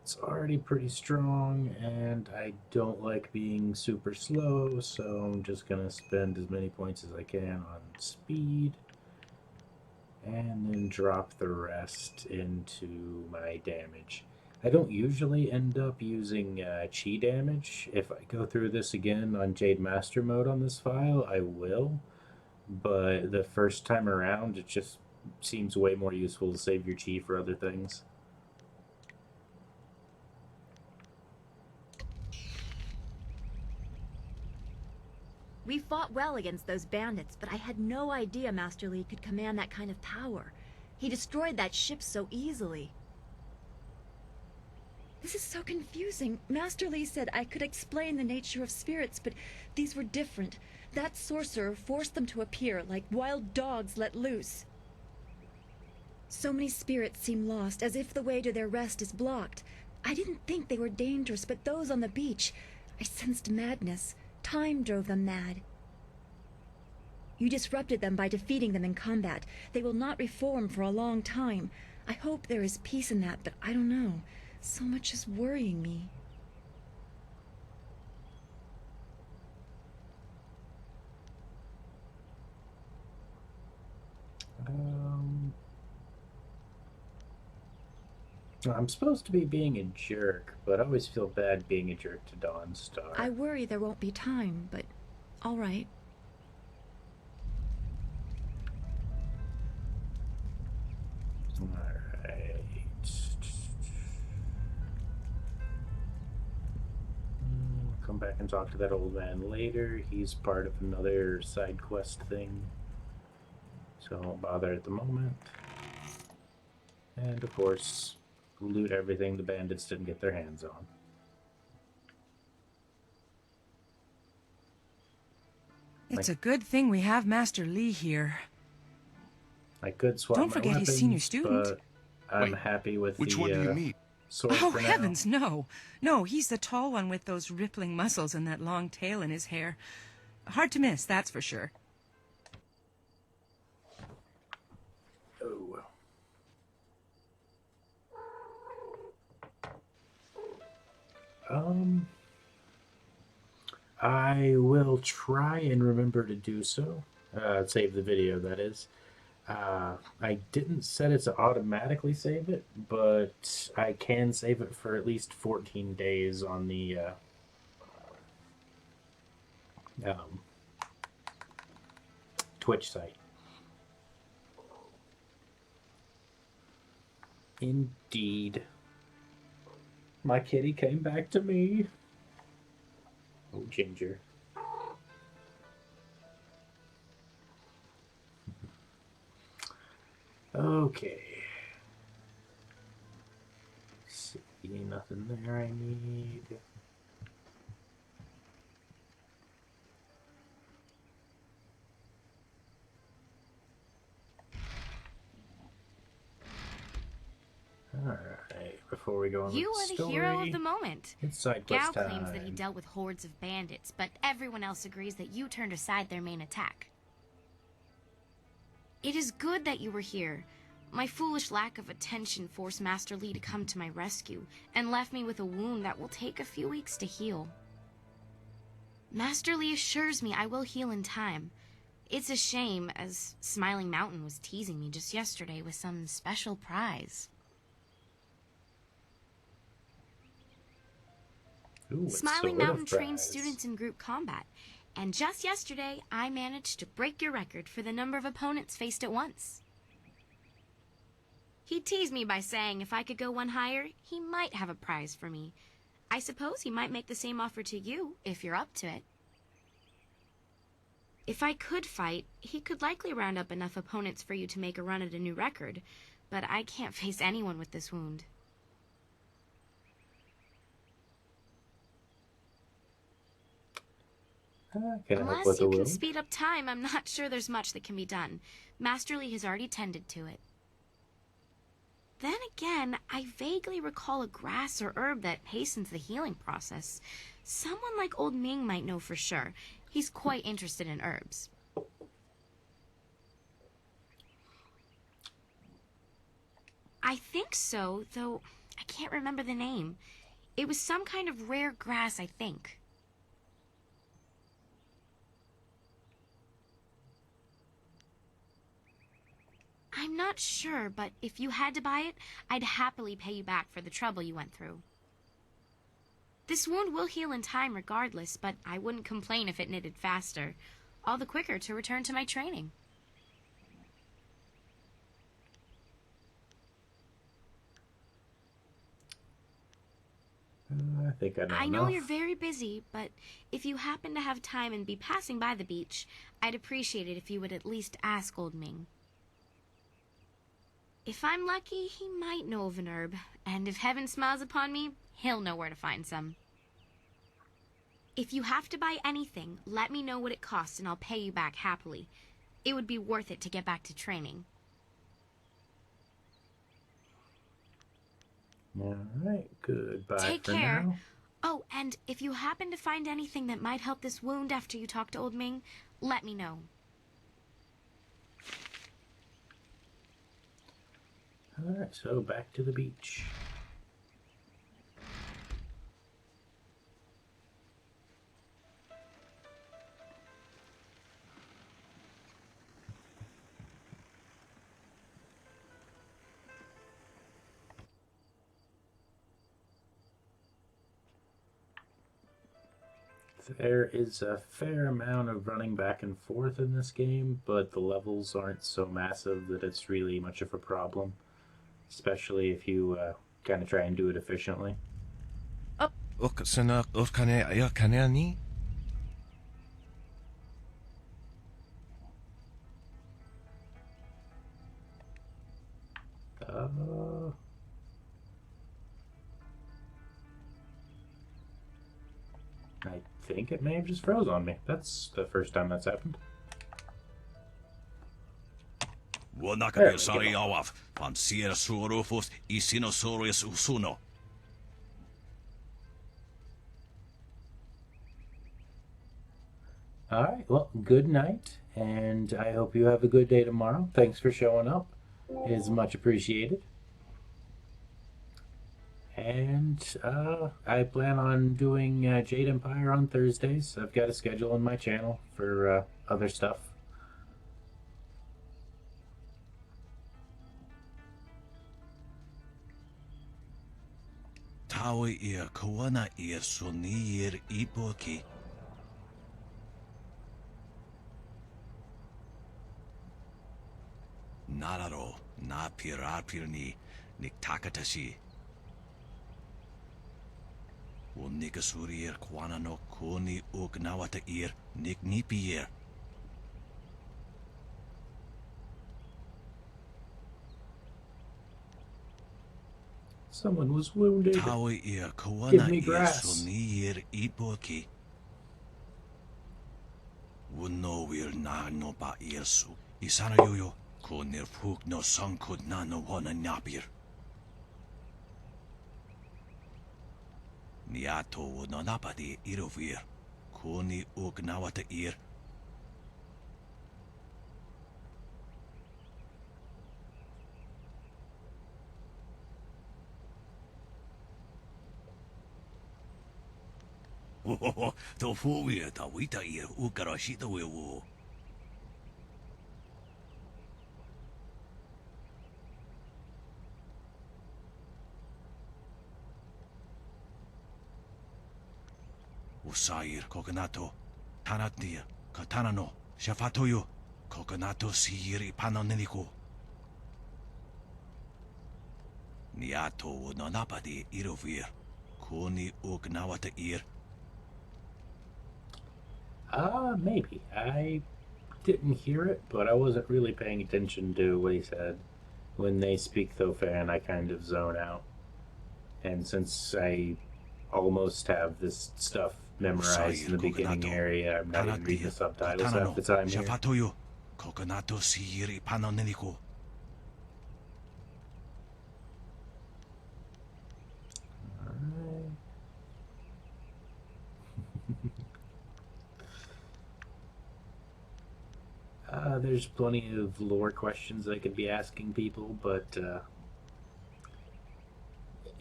It's already pretty strong, and I don't like being super slow, so I'm just gonna spend as many points as I can on speed, and then drop the rest into my damage. I don't usually end up using chi damage. If I go through this again on Jade Master mode on this file, I will, but the first time around it just seems way more useful to save your chi for other things. We fought well against those bandits, but I had no idea Master Lee could command that kind of power. He destroyed that ship so easily. This is so confusing. Master Lee said I could explain the nature of spirits, but these were different. That sorcerer forced them to appear like wild dogs let loose. So many spirits seem lost, as if the way to their rest is blocked. I didn't think they were dangerous, but those on the beach, I sensed madness. Time drove them mad. You disrupted them by defeating them in combat. They will not reform for a long time. I hope there is peace in that, but I don't know. So much is worrying me. I'm supposed to be being a jerk, but I always feel bad being a jerk to Dawnstar. I worry there won't be time, but all right. Alright. Come back and talk to that old man later. He's part of another side quest thing. So I won't bother at the moment. And of course, loot everything the bandits didn't get their hands on. It's a good thing we have Master Li here. I could swap Don't my forget weapons, he's senior student. but I'm happy with which the one do you mean? sword Oh, for now. heavens, no. No, he's the tall one with those rippling muscles and that long tail in his hair. Hard to miss, that's for sure. Oh. I will try and remember to do so. Save the video, that is. I didn't set it to automatically save it, but I can save it for at least 14 days on the Twitch site. Indeed. My kitty came back to me. Oh, Ginger. Okay. See, nothing there I need. Alright, before we go on You with are the the story, hero of the moment. it's side Gao quest claims that he time. dealt with hordes of bandits, but everyone else agrees that you turned aside their main attack. It is good that you were here. My foolish lack of attention forced Master Li to come to my rescue, and left me with a wound that will take a few weeks to heal. Master Li assures me I will heal in time. It's a shame, as Smiling Mountain was teasing me just yesterday with some special prize. Ooh, Smiling it's a Mountain prize. trains students in group combat, and just yesterday I managed to break your record for the number of opponents faced at once. He teased me by saying if I could go one higher, he might have a prize for me. I suppose he might make the same offer to you, if you're up to it. If I could fight, he could likely round up enough opponents for you to make a run at a new record, but I can't face anyone with this wound. Can I help Unless with the you can wound? speed up time, I'm not sure there's much that can be done. Master Li has already tended to it. Then again, I vaguely recall a grass or herb that hastens the healing process. Someone like Old Ming might know for sure. He's quite interested in herbs. I think so, though I can't remember the name. It was some kind of rare grass, I think. I'm not sure, but if you had to buy it, I'd happily pay you back for the trouble you went through. This wound will heal in time regardless, but I wouldn't complain if it knitted faster. All the quicker to return to my training. I think I know I know enough. you're very busy, but if you happen to have time and be passing by the beach, I'd appreciate it if you would at least ask Old Ming. If I'm lucky, he might know of an herb, and if heaven smiles upon me, he'll know where to find some. If you have to buy anything, let me know what it costs and I'll pay you back happily. It would be worth it to get back to training. Alright, goodbye Take for care. now. Oh, and if you happen to find anything that might help this wound after you talk to Old Ming, let me know. Alright, so back to the beach. There is a fair amount of running back and forth in this game, but the levels aren't so massive that it's really much of a problem, especially if you kind of try and do it efficiently. I think it may have just froze on me. That's the first time that's happened. Alright, well, good night, and I hope you have a good day tomorrow. Thanks for showing up. It is much appreciated. And I plan on doing Jade Empire on Thursdays. I've got a schedule on my channel for other stuff. Tawi ia kawana ia sonir ipoki. Nararo na pirapirni niktakatashi. O nikasurir kwana no koni ugnawata ir niknipier. Someone was wounded. Tawi ia Give kawana me ia grass. sonir ipoki. Wuno wir na no ba irsu. Isana yoyo konir puk no sankud na no wana napir. Niato wononapadi irovir. Koni ugnawata ir. To fuwe ta wita ir ukarashita wewo. Usair kokonato tanatia katanano shafatoyo kokonato siri panoneniko. Niato wononapadi irovir. Koni ugnawata ir. Maybe. I didn't hear it, but I wasn't really paying attention to what he said. When they speak Thofan, I kind of zone out. And since I almost have this stuff memorized in the beginning area, I'm not even reading the subtitles half the time here. Shafatoyo kokonato siri panoneniko. There's plenty of lore questions I could be asking people, but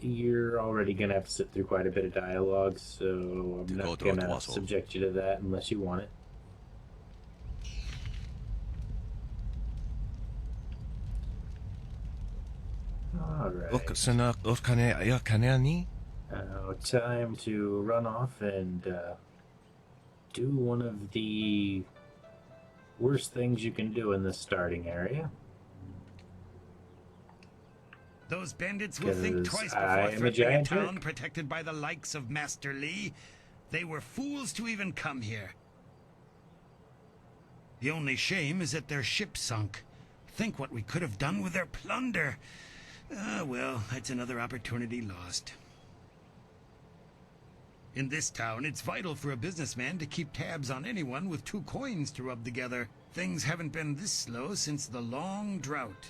you're already going to have to sit through quite a bit of dialogue, so I'm not going to subject you to that unless you want it. Alright. Now, time to run off and do one of the worst things you can do in this starting area. Those bandits will think twice before I am a threatening a giant town jerk. protected by the likes of Master Li. They were fools to even come here. The only shame is that their ship sunk. Think what we could have done with their plunder. Well, that's another opportunity lost. In this town, it's vital for a businessman to keep tabs on anyone with 2 coins to rub together. Things haven't been this slow since the long drought.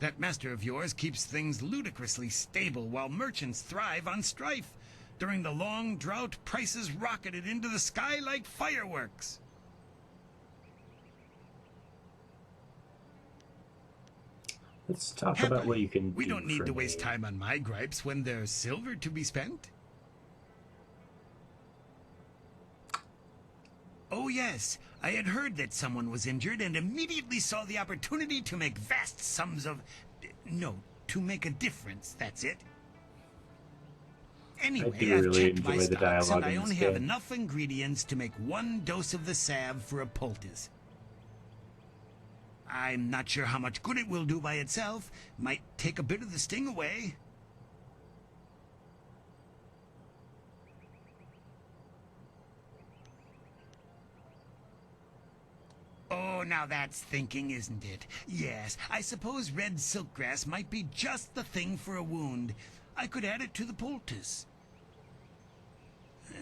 That master of yours keeps things ludicrously stable while merchants thrive on strife. During the long drought, prices rocketed into the sky like fireworks. Let's talk about what you can We do don't need for to waste me. time on my gripes when there's silver to be spent. Oh yes, I had heard that someone was injured and immediately saw the opportunity to make vast sums of... No, to make a difference, that's it. Anyway, I do I've really checked my enjoy the stocks dialogue and I in this only have game. enough ingredients to make 1 dose of the salve for a poultice. I'm not sure how much good it will do by itself. Might take a bit of the sting away. Oh, now that's thinking, isn't it? Yes, I suppose red silkgrass might be just the thing for a wound. I could add it to the poultice.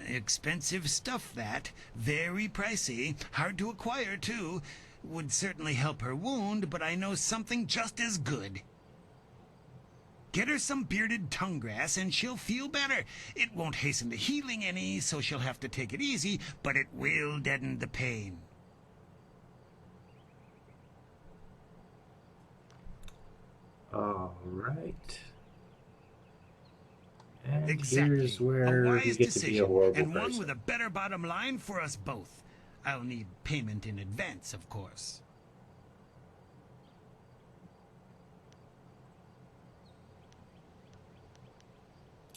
Expensive stuff, that. Very pricey. Hard to acquire, too. Would certainly help her wound, but I know something just as good. Get her some bearded tongue grass and she'll feel better. It won't hasten the healing any, so she'll have to take it easy, but it will deaden the pain. All right. And Exactly. here's A where wise you get to be a decision, horrible and one person. with a better bottom line for us both. I'll need payment in advance, of course.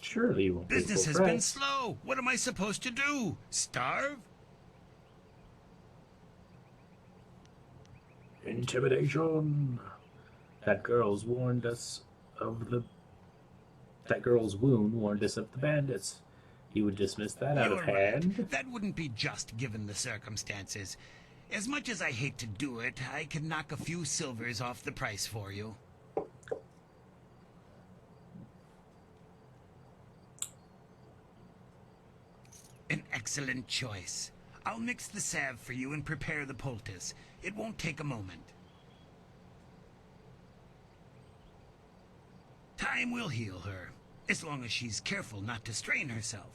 Surely you won't pay Business full has been price. slow. What am I supposed to do? Starve? Intimidation. That girl's wound us of the bandits. You would dismiss that out of You're right. hand? That wouldn't be just given the circumstances. As much as I hate to do it, I can knock a few silvers off the price for you. An excellent choice. I'll mix the salve for you and prepare the poultice. It won't take a moment. Time will heal her, as long as she's careful not to strain herself.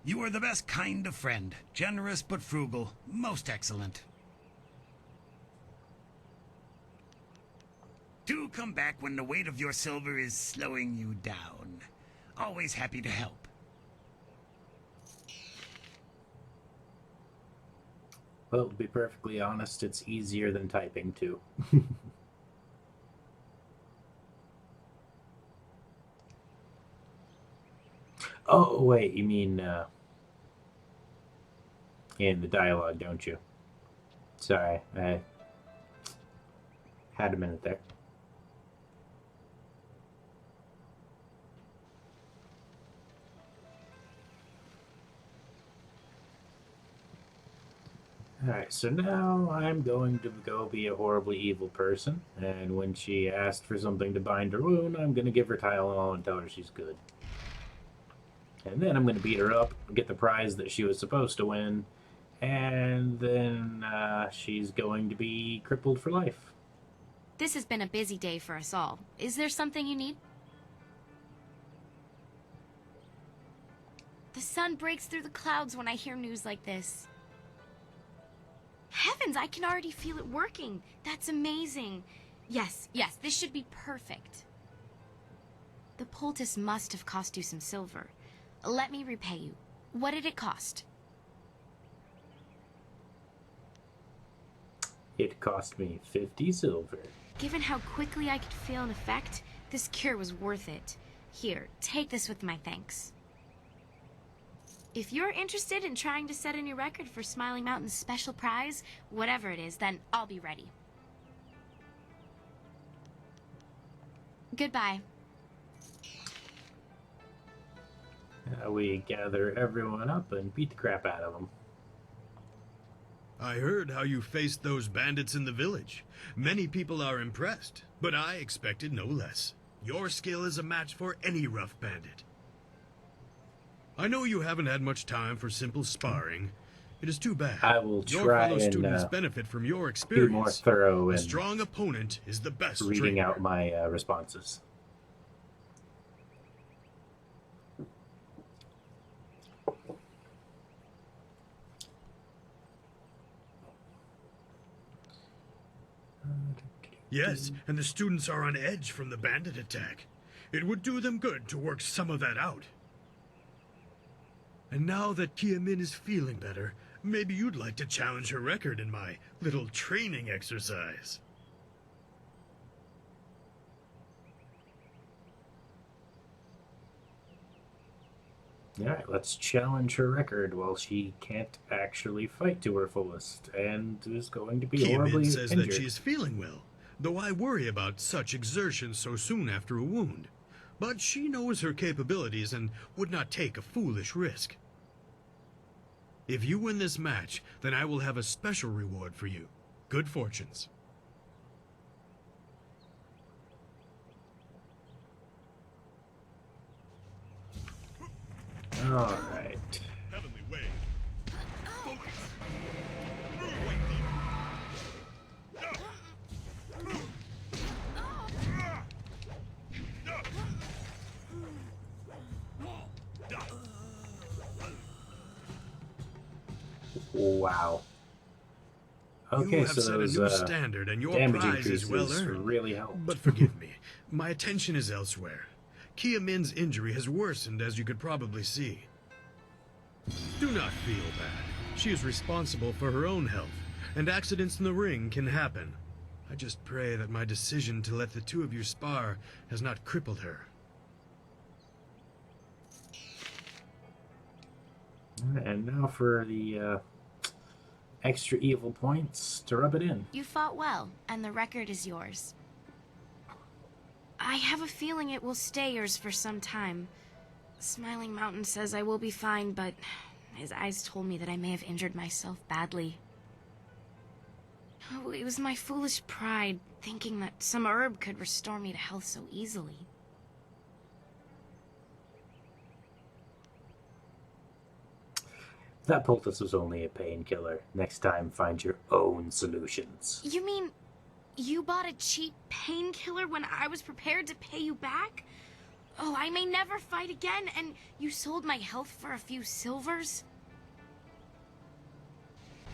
You are the best kind of friend. Generous but frugal. Most excellent. Do come back when the weight of your silver is slowing you down. Always happy to help. Well, to be perfectly honest, it's easier than typing, too. Oh, wait, you mean, in the dialogue, don't you? Sorry, I had a minute there. Alright, so now I'm going to go be a horribly evil person, and when she asked for something to bind her wound, I'm going to give her Tylenol and tell her she's good. And then I'm going to beat her up, get the prize that she was supposed to win, and then she's going to be crippled for life. This has been a busy day for us all. Is there something you need? The sun breaks through the clouds when I hear news like this. Heavens, I can already feel it working. That's amazing. Yes, this should be perfect. The poultice must have cost you some silver. Let me repay you. What did it cost? It cost me 50 silver. Given how quickly I could feel an effect, this cure was worth it. Here, take this with my thanks. If you're interested in trying to set a new record for Smiling Mountain's special prize, whatever it is, then I'll be ready. Goodbye. We gather everyone up and beat the crap out of them. I heard how you faced those bandits in the village. Many people are impressed, but I expected no less. Your skill is a match for any rough bandit. I know you haven't had much time for simple sparring. It is too bad. I will Your try fellow and students benefit from your be experience. more thorough A in strong opponent is the best reading trainer. out my responses. Yes, and the students are on edge from the bandit attack. It would do them good to work some of that out. And now that Kia Min is feeling better, maybe you'd like to challenge her record in my little training exercise. Alright, let's challenge her record while she can't actually fight to her fullest and is going to be Kia horribly Min says injured. that she is feeling well, though I worry about such exertion so soon after a wound. But she knows her capabilities and would not take a foolish risk. If you win this match, then I will have a special reward for you. Good fortunes. Alright. Wow. Okay, you have so set a those new standard, and your damage prize is well increases earned. really helped. But forgive me, my attention is elsewhere. Kia Min's injury has worsened, as you could probably see. Do not feel bad. She is responsible for her own health, and accidents in the ring can happen. I just pray that my decision to let the two of you spar has not crippled her. And now for the extra evil points to rub it in. You fought well, and the record is yours. I have a feeling it will stay yours for some time. Smiling Mountain says I will be fine, but his eyes told me that I may have injured myself badly. Oh, it was my foolish pride, thinking that some herb could restore me to health so easily. That poultice was only a painkiller. Next time, find your own solutions. You mean you bought a cheap painkiller when I was prepared to pay you back? Oh, I may never fight again, and you sold my health for a few silvers?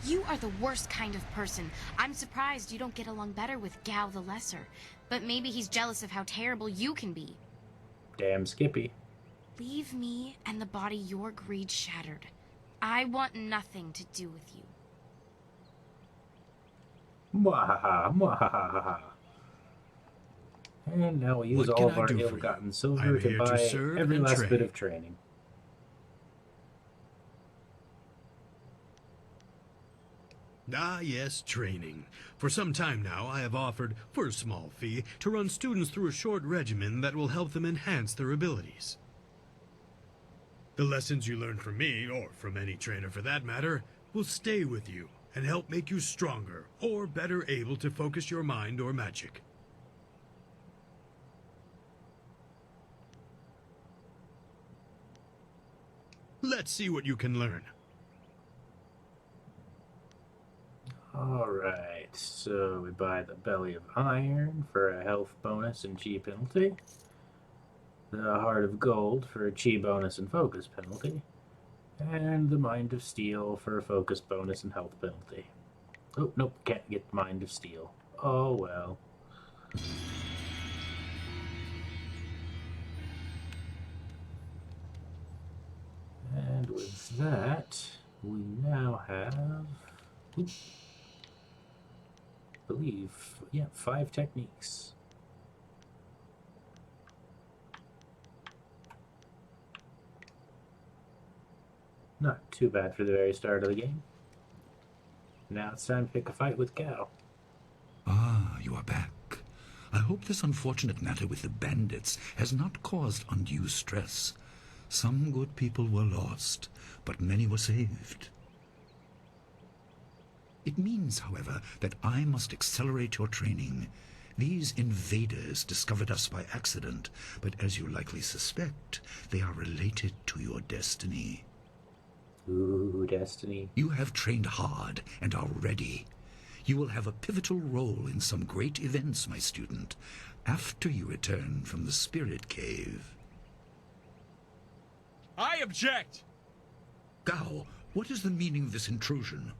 You are the worst kind of person. I'm surprised you don't get along better with Gao the Lesser. But maybe he's jealous of how terrible you can be. Damn Skippy. Leave me and the body your greed shattered. I want nothing to do with you. Mwahaha, mwahaha. And now we use What all can of I our do for you? ill-gotten silver I'm to here to buy serve every and last train. bit of training. Ah, yes, training. For some time now, I have offered, for a small fee, to run students through a short regimen that will help them enhance their abilities. The lessons you learn from me, or from any trainer for that matter, will stay with you and help make you stronger or better able to focus your mind or magic. Let's see what you can learn. Alright, so we buy the Belly of Iron for a health bonus and chi penalty. The Heart of Gold for a chi bonus and focus penalty. And the Mind of Steel for a focus bonus and health penalty. Oh, nope, can't get Mind of Steel. Oh well. And with that, we now have... Oops. I believe, yeah, 5 techniques. Not too bad for the very start of the game. Now it's time to pick a fight with Gao. Ah, you are back. I hope this unfortunate matter with the bandits has not caused undue stress. Some good people were lost, but many were saved. It means, however, that I must accelerate your training. These invaders discovered us by accident, but as you likely suspect, they are related to your destiny. Ooh, Destiny. You have trained hard and are ready. You will have a pivotal role in some great events, my student, after you return from the Spirit Cave. I object! Gao, what is the meaning of this intrusion?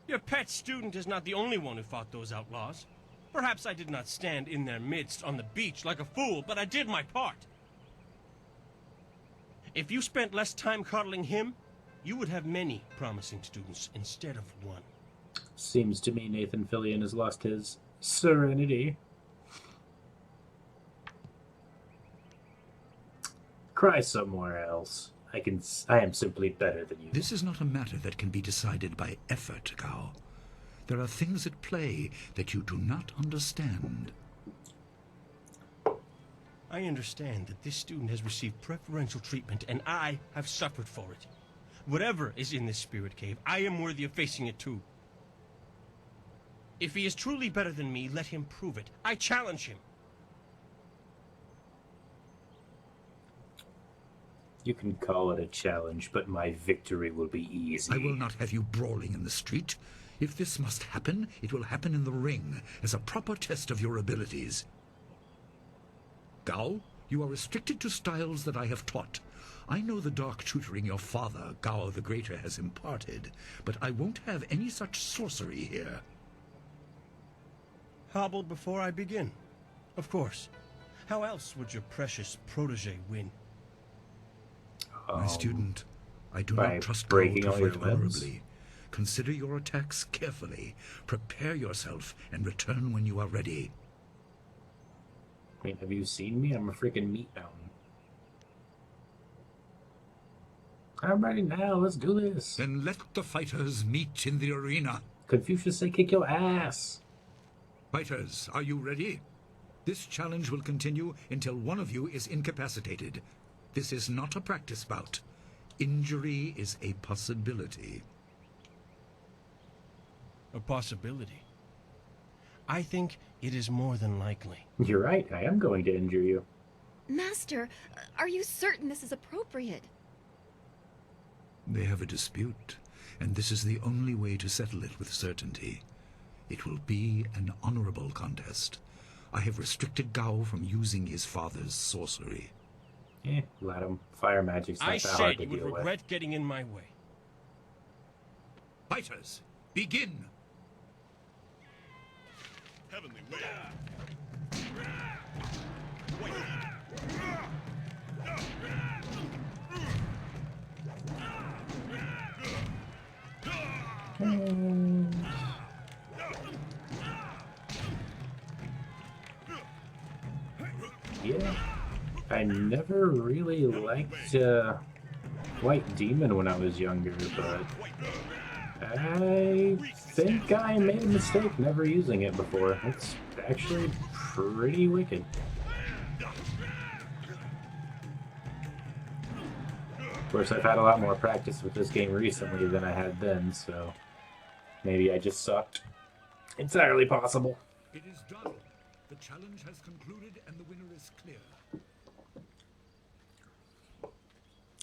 Your pet student is not the only one who fought those outlaws. Perhaps I did not stand in their midst on the beach like a fool, but I did my part. If you spent less time coddling him, you would have many promising students instead of one. Seems to me Nathan Fillion has lost his serenity. Cry somewhere else. I am simply better than you. This is not a matter that can be decided by effort, Gao. There are things at play that you do not understand. I understand that this student has received preferential treatment, and I have suffered for it. Whatever is in this spirit cave, I am worthy of facing it too. If he is truly better than me, let him prove it. I challenge him. You can call it a challenge, but my victory will be easy. I will not have you brawling in the street. If this must happen, it will happen in the ring, as a proper test of your abilities. Gao, you are restricted to styles that I have taught. I know the dark tutoring your father, Gao the Greater, has imparted, but I won't have any such sorcery here. Hobble before I begin. Of course. How else would your precious protege win? My student, I do by not trust Gao breaking to all your fight limbs? honorably. Consider your attacks carefully. Prepare yourself and return when you are ready. Wait, have you seen me? I'm a freaking meat mountain. I'm ready now. Let's do this. Then let the fighters meet in the arena. Confucius say kick your ass. Fighters, are you ready? This challenge will continue until one of you is incapacitated. This is not a practice bout. Injury is a possibility. A possibility? I think it is more than likely. You're right. I am going to injure you. Master, are you certain this is appropriate? They have a dispute, and this is the only way to settle it with certainty. It will be an honorable contest. I have restricted Gao from using his father's sorcery. Let him. Fire magic's not I that hard said to you would deal with. regret getting in my way. Fighters, begin! Heavenly way. Yeah. I never really liked White Demon when I was younger, but I think I made a mistake never using it before. It's actually pretty wicked. Of course, I've had a lot more practice with this game recently than I had then, so maybe I just sucked. Entirely possible. It is done. The challenge has concluded and the winner is clear.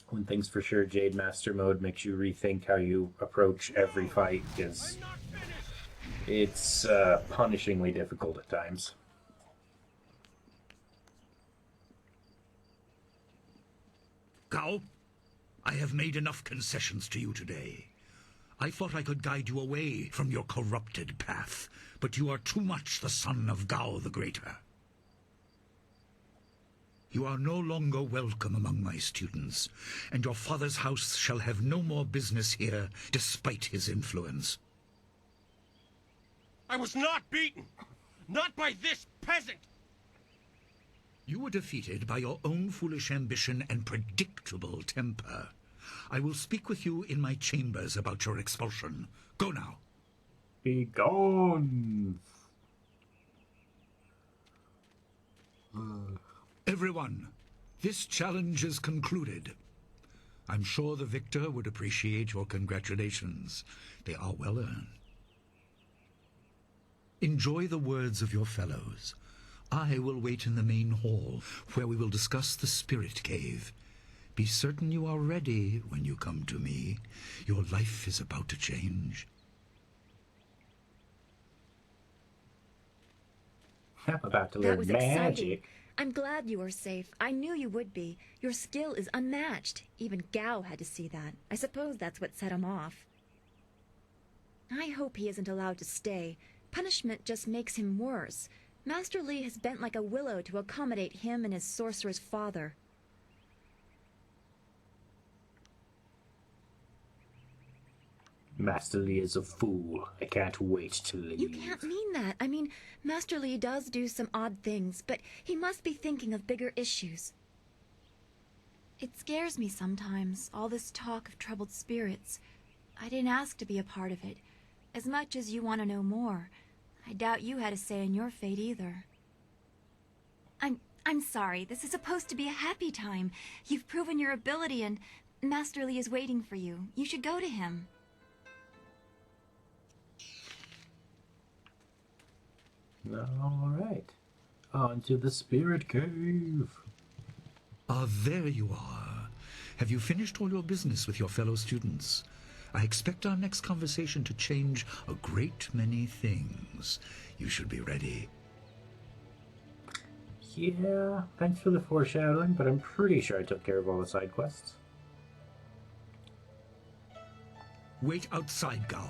One thing's for sure, Jade Master Mode makes you rethink how you approach every fight, because it's punishingly difficult at times. Gao, I have made enough concessions to you today. I thought I could guide you away from your corrupted path, but you are too much the son of Gao the Greater. You are no longer welcome among my students, and your father's house shall have no more business here, despite his influence. I was not beaten! Not by this peasant! You were defeated by your own foolish ambition and predictable temper. I will speak with you in my chambers about your expulsion. Go now. Be gone. Everyone, this challenge is concluded. I'm sure the victor would appreciate your congratulations. They are well earned. Enjoy the words of your fellows. I will wait in the main hall, where we will discuss the spirit cave. Be certain you are ready when you come to me. Your life is about to change. I'm about to That learn was magic. exciting. I'm glad you were safe. I knew you would be. Your skill is unmatched. Even Gao had to see that. I suppose that's what set him off. I hope he isn't allowed to stay. Punishment just makes him worse. Master Li has bent like a willow to accommodate him and his sorcerer's father. Master Li is a fool. I can't wait to leave. You can't mean that. I mean, Master Li does do some odd things, but he must be thinking of bigger issues. It scares me sometimes, all this talk of troubled spirits. I didn't ask to be a part of it. As much as you want to know more, I doubt you had a say in your fate either. I'm sorry. This is supposed to be a happy time. You've proven your ability and Master Li is waiting for you. You should go to him. All right. On to the spirit cave. Ah, there you are. Have you finished all your business with your fellow students? I expect our next conversation to change a great many things. You should be ready. Yeah, thanks for the foreshadowing, but I'm pretty sure I took care of all the side quests. Wait outside, Gao.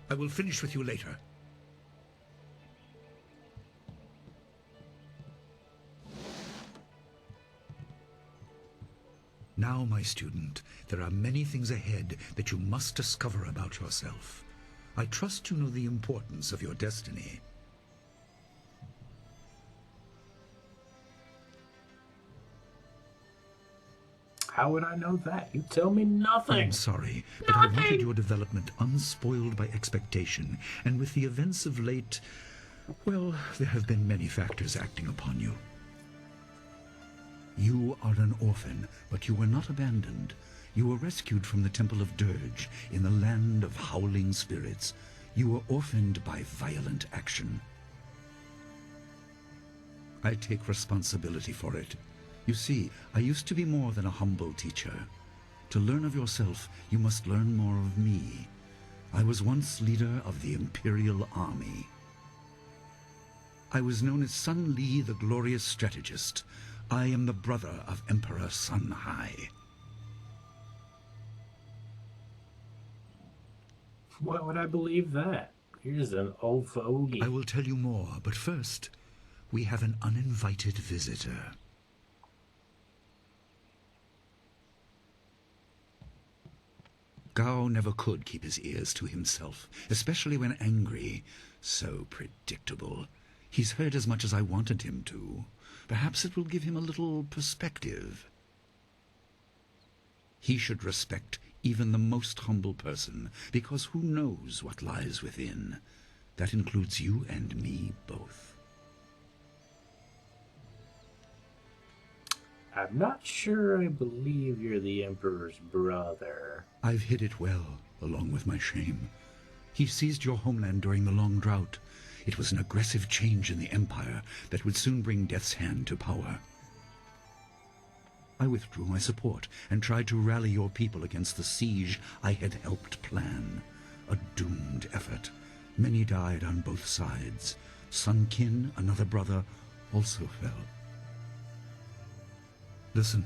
I will finish with you later. Now, my student, there are many things ahead that you must discover about yourself. I trust you know the importance of your destiny. How would I know that? You tell me nothing. I'm sorry, but I wanted your development unspoiled by expectation, and with the events of late, well, there have been many factors acting upon you. You are an orphan, but you were not abandoned. You were rescued from the Temple of Dirge in the land of howling spirits. You were orphaned by violent action. I take responsibility for it. You see, I used to be more than a humble teacher. To learn of yourself, you must learn more of me. I was once leader of the Imperial Army. I was known as Sun Li, the glorious strategist. I am the brother of Emperor Sun Hai. Why would I believe that? Here's an old fogey. I will tell you more, but first, we have an uninvited visitor. Gao never could keep his ears to himself, especially when angry. So predictable. He's heard as much as I wanted him to. Perhaps it will give him a little perspective. He should respect even the most humble person, because who knows what lies within? That includes you and me both. I'm not sure I believe you're the Emperor's brother. I've hid it well, along with my shame. He seized your homeland during the long drought. It was an aggressive change in the Empire that would soon bring Death's Hand to power. I withdrew my support and tried to rally your people against the siege I had helped plan. A doomed effort. Many died on both sides. Sun Qin, another brother, also fell. Listen,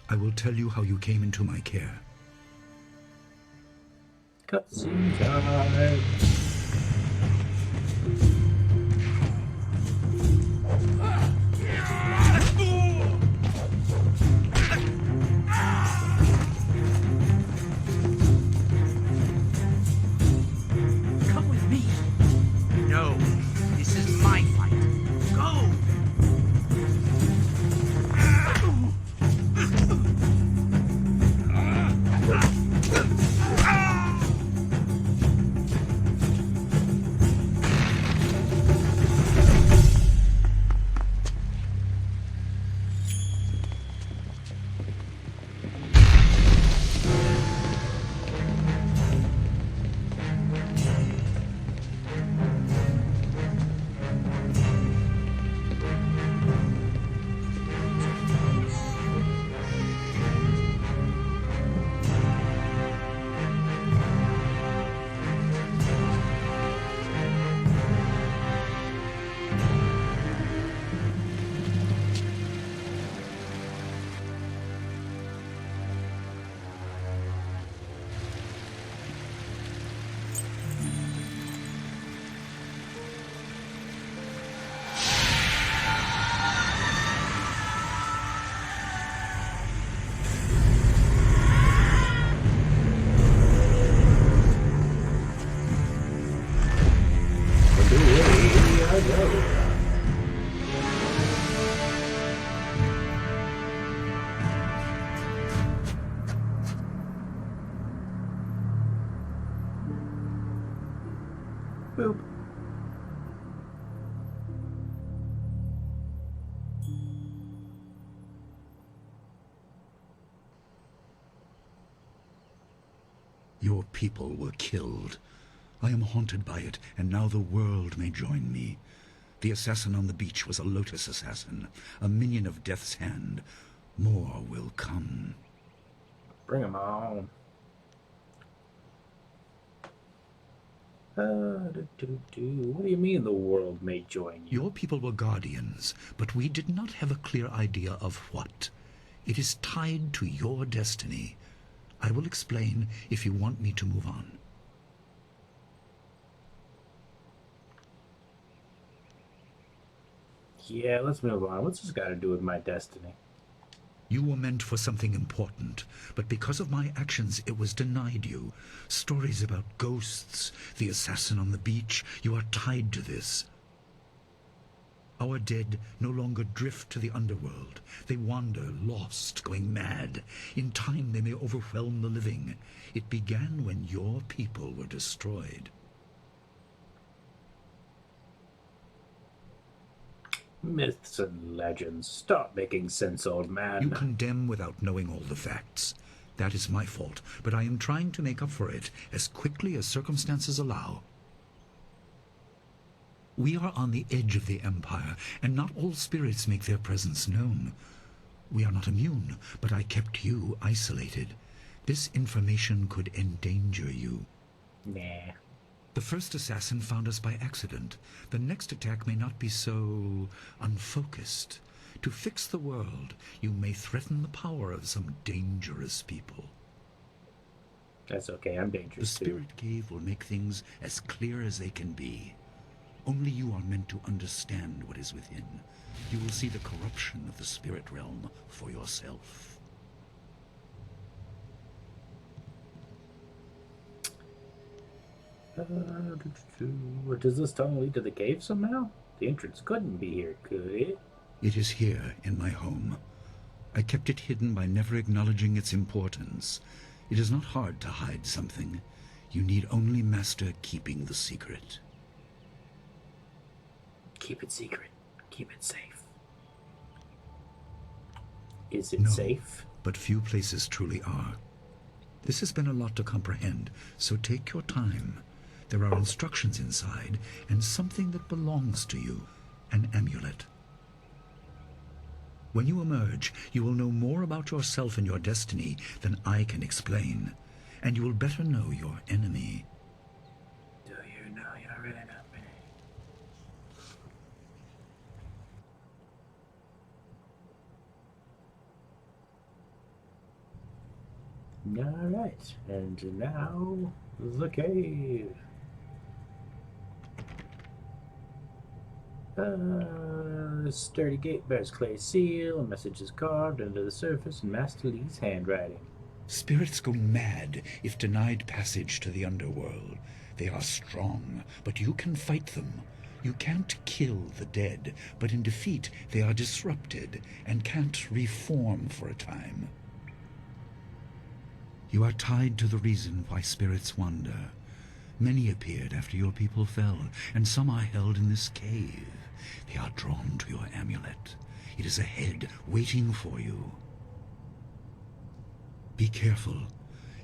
I will tell you how you came into my care. Cutscene time. Come with me. No, this is my fight. Go! Boop. Your people were killed. I am haunted by it, and now the world may join me. The assassin on the beach was a Lotus assassin, a minion of Death's Hand. More will come. Bring him on. What do you mean the world may join you? Your people were guardians, but we did not have a clear idea of what. It is tied to your destiny. I will explain if you want me to move on. Yeah, let's move on. What's this got to do with my destiny? You were meant for something important, but because of my actions it was denied you. Stories about ghosts, the assassin on the beach, you are tied to this. Our dead no longer drift to the underworld. They wander, lost, going mad. In time they may overwhelm the living. It began when your people were destroyed. Myths and legends. Stop making sense, old man. You condemn without knowing all the facts. That is my fault, but I am trying to make up for it as quickly as circumstances allow. We are on the edge of the Empire, and not all spirits make their presence known. We are not immune, but I kept you isolated. This information could endanger you. Nah. The first assassin found us by accident. The next attack may not be so unfocused. To fix the world, you may threaten the power of some dangerous people. That's okay, I'm dangerous too. The Spirit Cave will make things as clear as they can be. Only you are meant to understand what is within. You will see the corruption of the spirit realm for yourself. Does this tunnel lead to the cave somehow? The entrance couldn't be here, could it? It is here, in my home. I kept it hidden by never acknowledging its importance. It is not hard to hide something. You need only master keeping the secret. Keep it secret. Keep it safe. Is it safe? But few places truly are. This has been a lot to comprehend, so take your time. There are instructions inside, and something that belongs to you, an amulet. When you emerge, you will know more about yourself and your destiny than I can explain, and you will better know your enemy. Do you know your enemy? Alright, and now the cave. Sturdy gate bears clay seal, a message is carved into the surface in Master Lee's handwriting. Spirits go mad if denied passage to the underworld. They are strong, but you can fight them. You can't kill the dead, but in defeat they are disrupted and can't reform for a time. You are tied to the reason why spirits wander. Many appeared after your people fell, and some are held in this cave. They are drawn to your amulet. It is ahead, waiting for you. Be careful.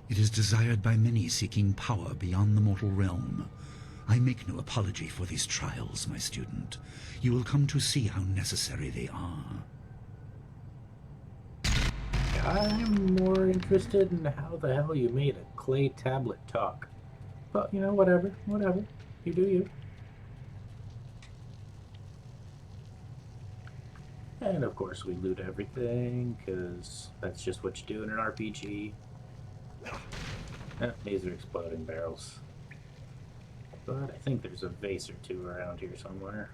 It is desired by many seeking power beyond the mortal realm. I make no apology for these trials, my student. You will come to see how necessary they are. I'm more interested in how the hell you made a clay tablet talk. But, you know, whatever. You do you. And of course we loot everything, because that's just what you do in an RPG. These are exploding barrels. But I think there's a vase or two around here somewhere.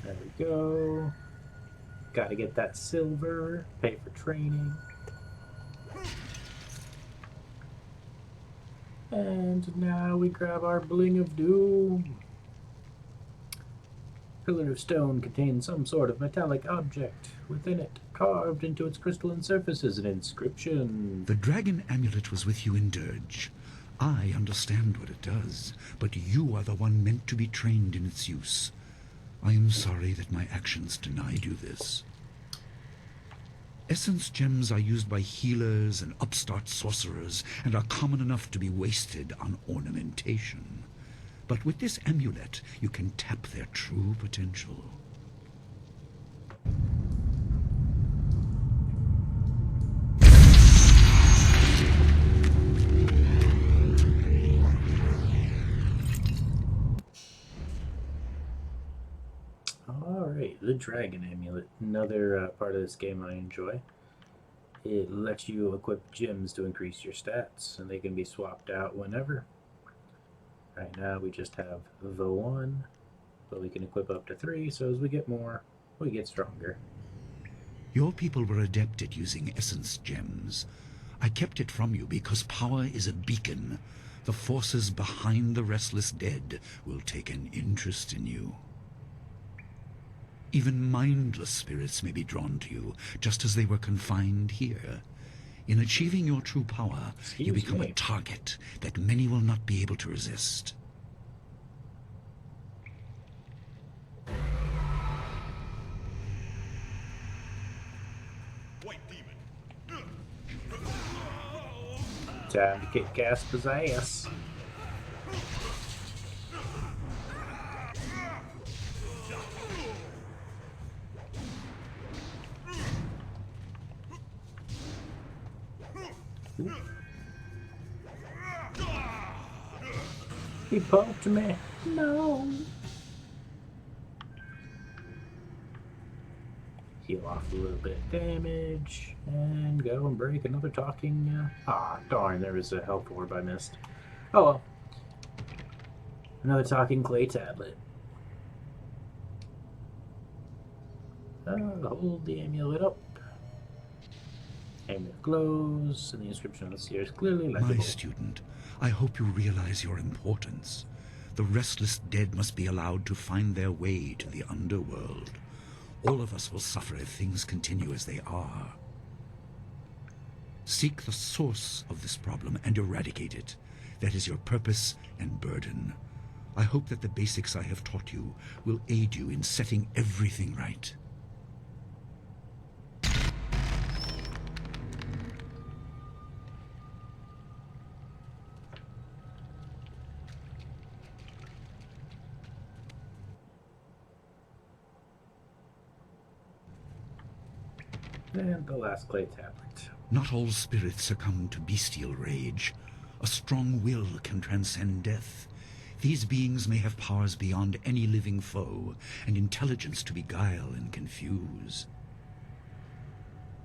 There we go. Gotta get that silver, pay for training. And now we grab our Bling of Doom. Pillar of stone contains some sort of metallic object. Within it, carved into its crystalline surface, is an inscription. The dragon amulet was with you in Dirge. I understand what it does, but you are the one meant to be trained in its use. I am sorry that my actions denied you this. Essence gems are used by healers and upstart sorcerers and are common enough to be wasted on ornamentation. But with this amulet, you can tap their true potential. Alright, the Dragon Amulet. Another part of this game I enjoy. It lets you equip gems to increase your stats, and they can be swapped out whenever. Right now we just have the one, but we can equip up to 3, so as we get more, we get stronger. Your people were adept at using essence gems. I kept it from you because power is a beacon. The forces behind the restless dead will take an interest in you. Even mindless spirits may be drawn to you, just as they were confined here. In achieving your true power, you become a target that many will not be able to resist. Time to kick Casper's ass. He poked me. No. Heal off a little bit of damage and go and break another talking. Darn, there was a health orb I missed. Oh well. Another talking clay tablet. Hold the amulet up. Amulet glows, and the inscription on the seer is clearly legible. My student, I hope you realize your importance. The restless dead must be allowed to find their way to the underworld. All of us will suffer if things continue as they are. Seek the source of this problem and eradicate it. That is your purpose and burden. I hope that the basics I have taught you will aid you in setting everything right. And the last clay tablet. Not all spirits succumb to bestial rage. A strong will can transcend death. These beings may have powers beyond any living foe, and intelligence to beguile and confuse.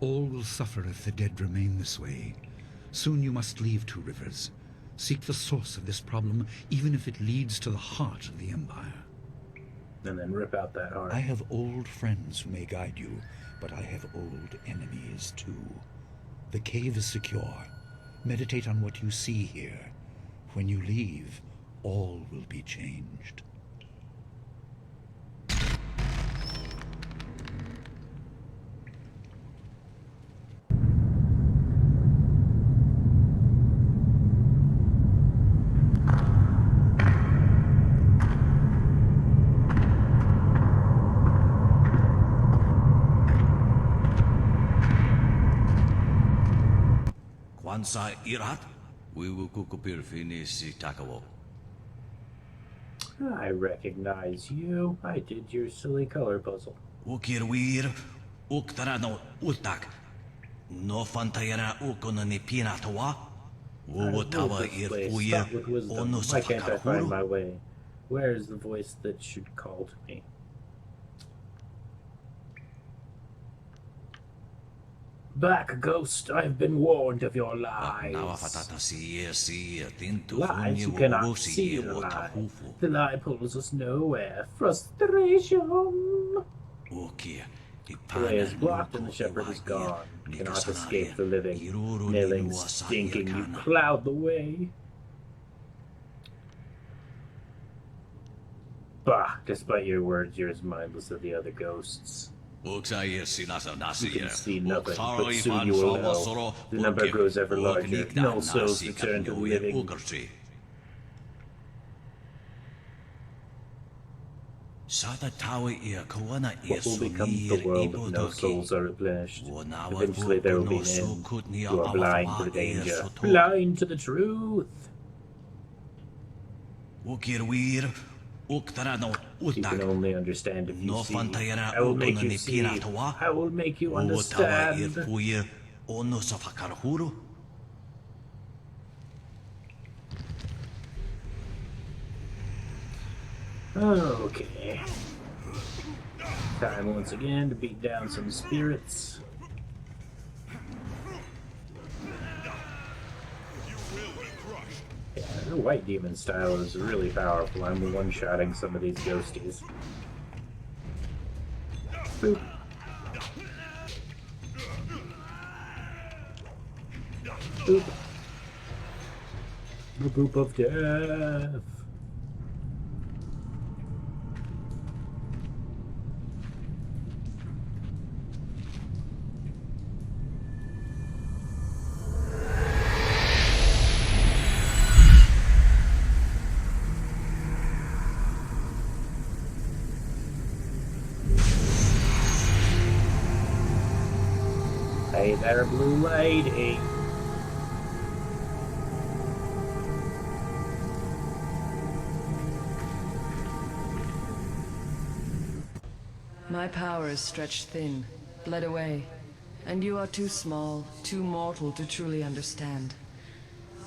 All will suffer if the dead remain this way. Soon you must leave Two Rivers. Seek the source of this problem, even if it leads to the heart of the Empire. And then rip out that heart. I have old friends who may guide you, but I have old enemies too. The cave is secure. Meditate on what you see here. When you leave, all will be changed. Kwanzaa irat, wiwukukupir finisi takawo. I recognize you. I did your silly color puzzle. Ukirwir, uktarano utak. No fantayana ukona ni pinatawa. Uwatawa irfuya, ono Why can't I find sofakahuru. my way? Where is the voice that should call to me? Black Ghost, I've been warned of your lies. Lies you cannot see the lie. The lie pulls us nowhere. Frustration. The way is blocked and the shepherd is gone. Cannot escape the living. Nailing, stinking, you cloud the way. Bah, despite your words, you're as mindless as the other ghosts. You can see nothing, but soon you will know. The number grows ever larger. No souls return to the living. What will become the world if no souls are replenished? Eventually there will be an end. You are blind to the danger. Blind to the truth. You can only understand if you see. I will make you see. I will make you understand. Okay. Time once again to beat down some spirits. Yeah, the white demon style is really powerful. I'm one-shotting some of these ghosties. Boop. Boop. The boop of death. Hey there, blue lady. My power is stretched thin, bled away, and you are too small, too mortal to truly understand.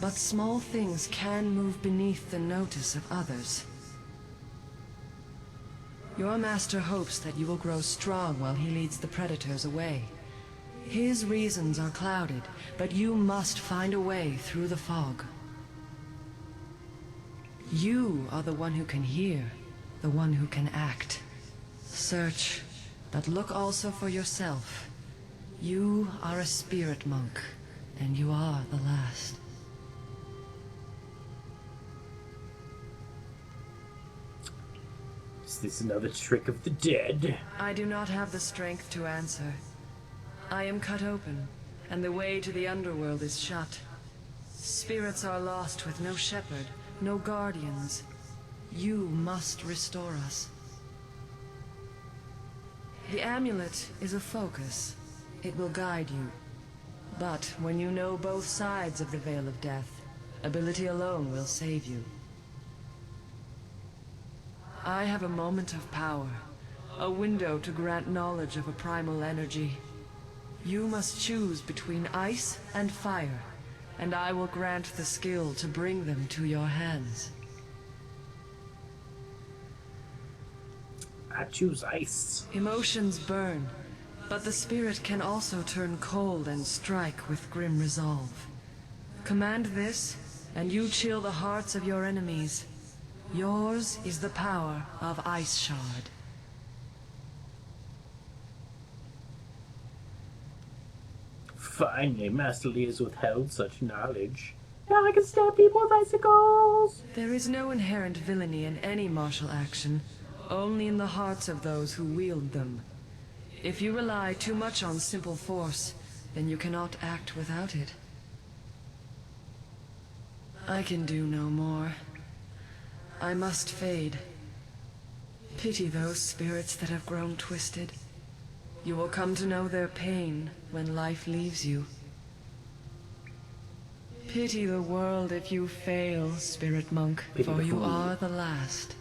But small things can move beneath the notice of others. Your master hopes that you will grow strong while he leads the predators away. His reasons are clouded, but you must find a way through the fog. You are the one who can hear, the one who can act. Search, but look also for yourself. You are a spirit monk, and you are the last. Is this another trick of the dead? I do not have the strength to answer. I am cut open, and the way to the underworld is shut. Spirits are lost with no shepherd, no guardians. You must restore us. The amulet is a focus. It will guide you. But when you know both sides of the Veil of Death, ability alone will save you. I have a moment of power, a window to grant knowledge of a primal energy. You must choose between ice and fire, and I will grant the skill to bring them to your hands. I choose ice. Emotions burn, but the spirit can also turn cold and strike with grim resolve. Command this, and you chill the hearts of your enemies. Yours is the power of Ice Shard. Finally, Master Lee has withheld such knowledge. Now I can stab people with icicles! There is no inherent villainy in any martial action, only in the hearts of those who wield them. If you rely too much on simple force, then you cannot act without it. I can do no more. I must fade. Pity those spirits that have grown twisted. You will come to know their pain when life leaves you. Pity the world if you fail, spirit monk, for you are the last.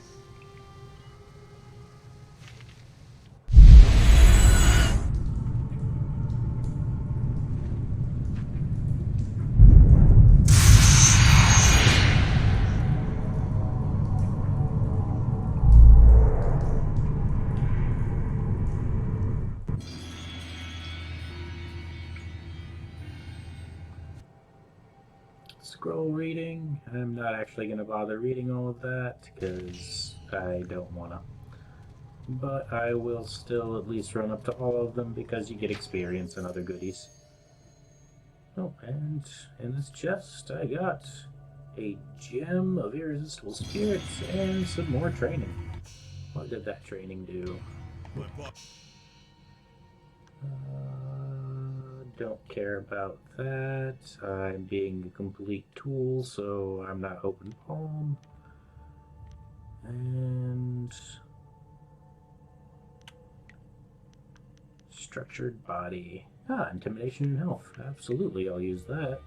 Scroll reading. I'm not actually going to bother reading all of that because I don't want to. But I will still at least run up to all of them because you get experience and other goodies. Oh, and in this chest I got a gem of irresistible spirits and some more training. What did that training do? Don't care about that. I'm being a complete tool, so I'm not open palm. And structured body. Intimidation and health. Absolutely, I'll use that.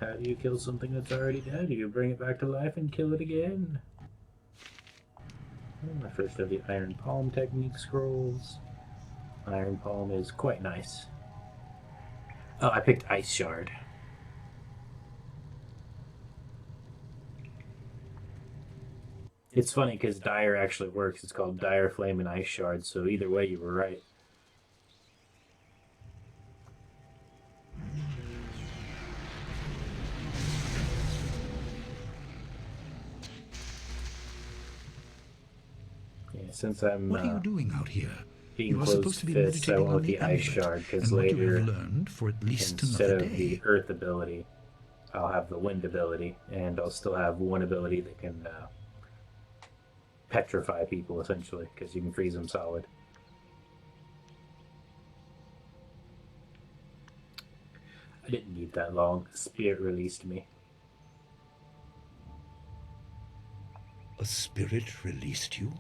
How do you kill something that's already dead? You bring it back to life and kill it again. My first of the Iron Palm technique scrolls. Iron Palm is quite nice. Oh, I picked Ice Shard. It's funny because Dire actually works. It's called Dire Flame and Ice Shard, so either way you were right. Yeah, since I'm What are you doing out here? being You are supposed to be closed-fist, I meditating went on with the the Ice amulet, Shard, because and what you later, have learned for at least instead another of day. the Earth ability, I'll have the Wind ability, and I'll still have one ability that can petrify people, essentially, because you can freeze them solid. I didn't need that long. The spirit released me. A spirit released you?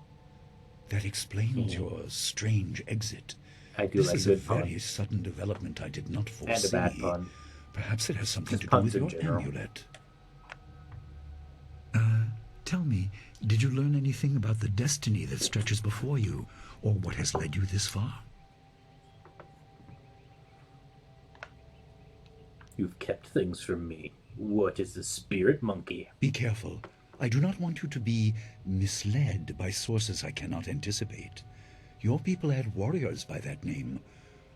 That explains your strange exit. I do This like is a a good pun. very sudden development I did not foresee. And a bad pun. Perhaps it has something Just to do puns with in your general. amulet. Tell me, did you learn anything about the destiny that stretches before you, or what has led you this far? You've kept things from me. What is the spirit monkey? Be careful. I do not want you to be misled by sources I cannot anticipate. Your people had warriors by that name.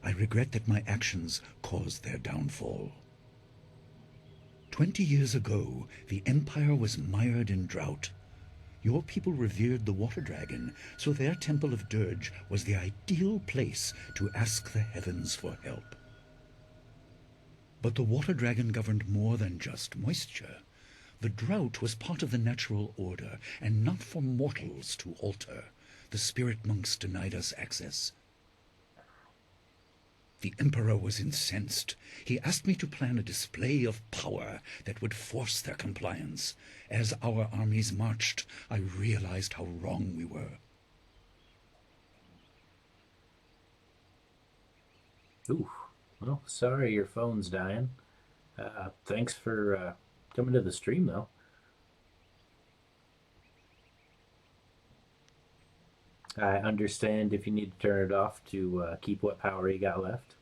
I regret that my actions caused their downfall. 20 years ago, the Empire was mired in drought. Your people revered the water dragon, so their temple of Dirge was the ideal place to ask the heavens for help. But the water dragon governed more than just moisture. The drought was part of the natural order, and not for mortals to alter. The spirit monks denied us access. The Emperor was incensed. He asked me to plan a display of power that would force their compliance. As our armies marched, I realized how wrong we were. Ooh. Well, sorry your phone's dying. Thanks for coming to the stream, though. I understand if you need to turn it off to keep what power you got left.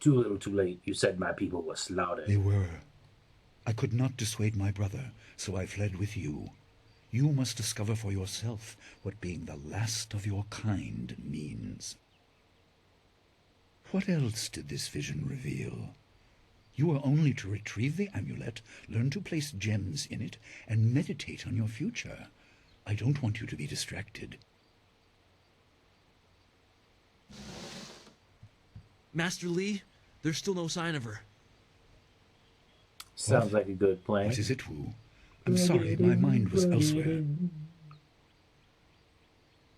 Too little too late. You said my people were slaughtered. They were. I could not dissuade my brother, so I fled with you. You must discover for yourself what being the last of your kind means. What else did this vision reveal? You are only to retrieve the amulet, learn to place gems in it, and meditate on your future. I don't want you to be distracted. Master Lee, there's still no sign of her. Sounds like a good plan. What is it, Wu? I'm sorry, my mind was elsewhere.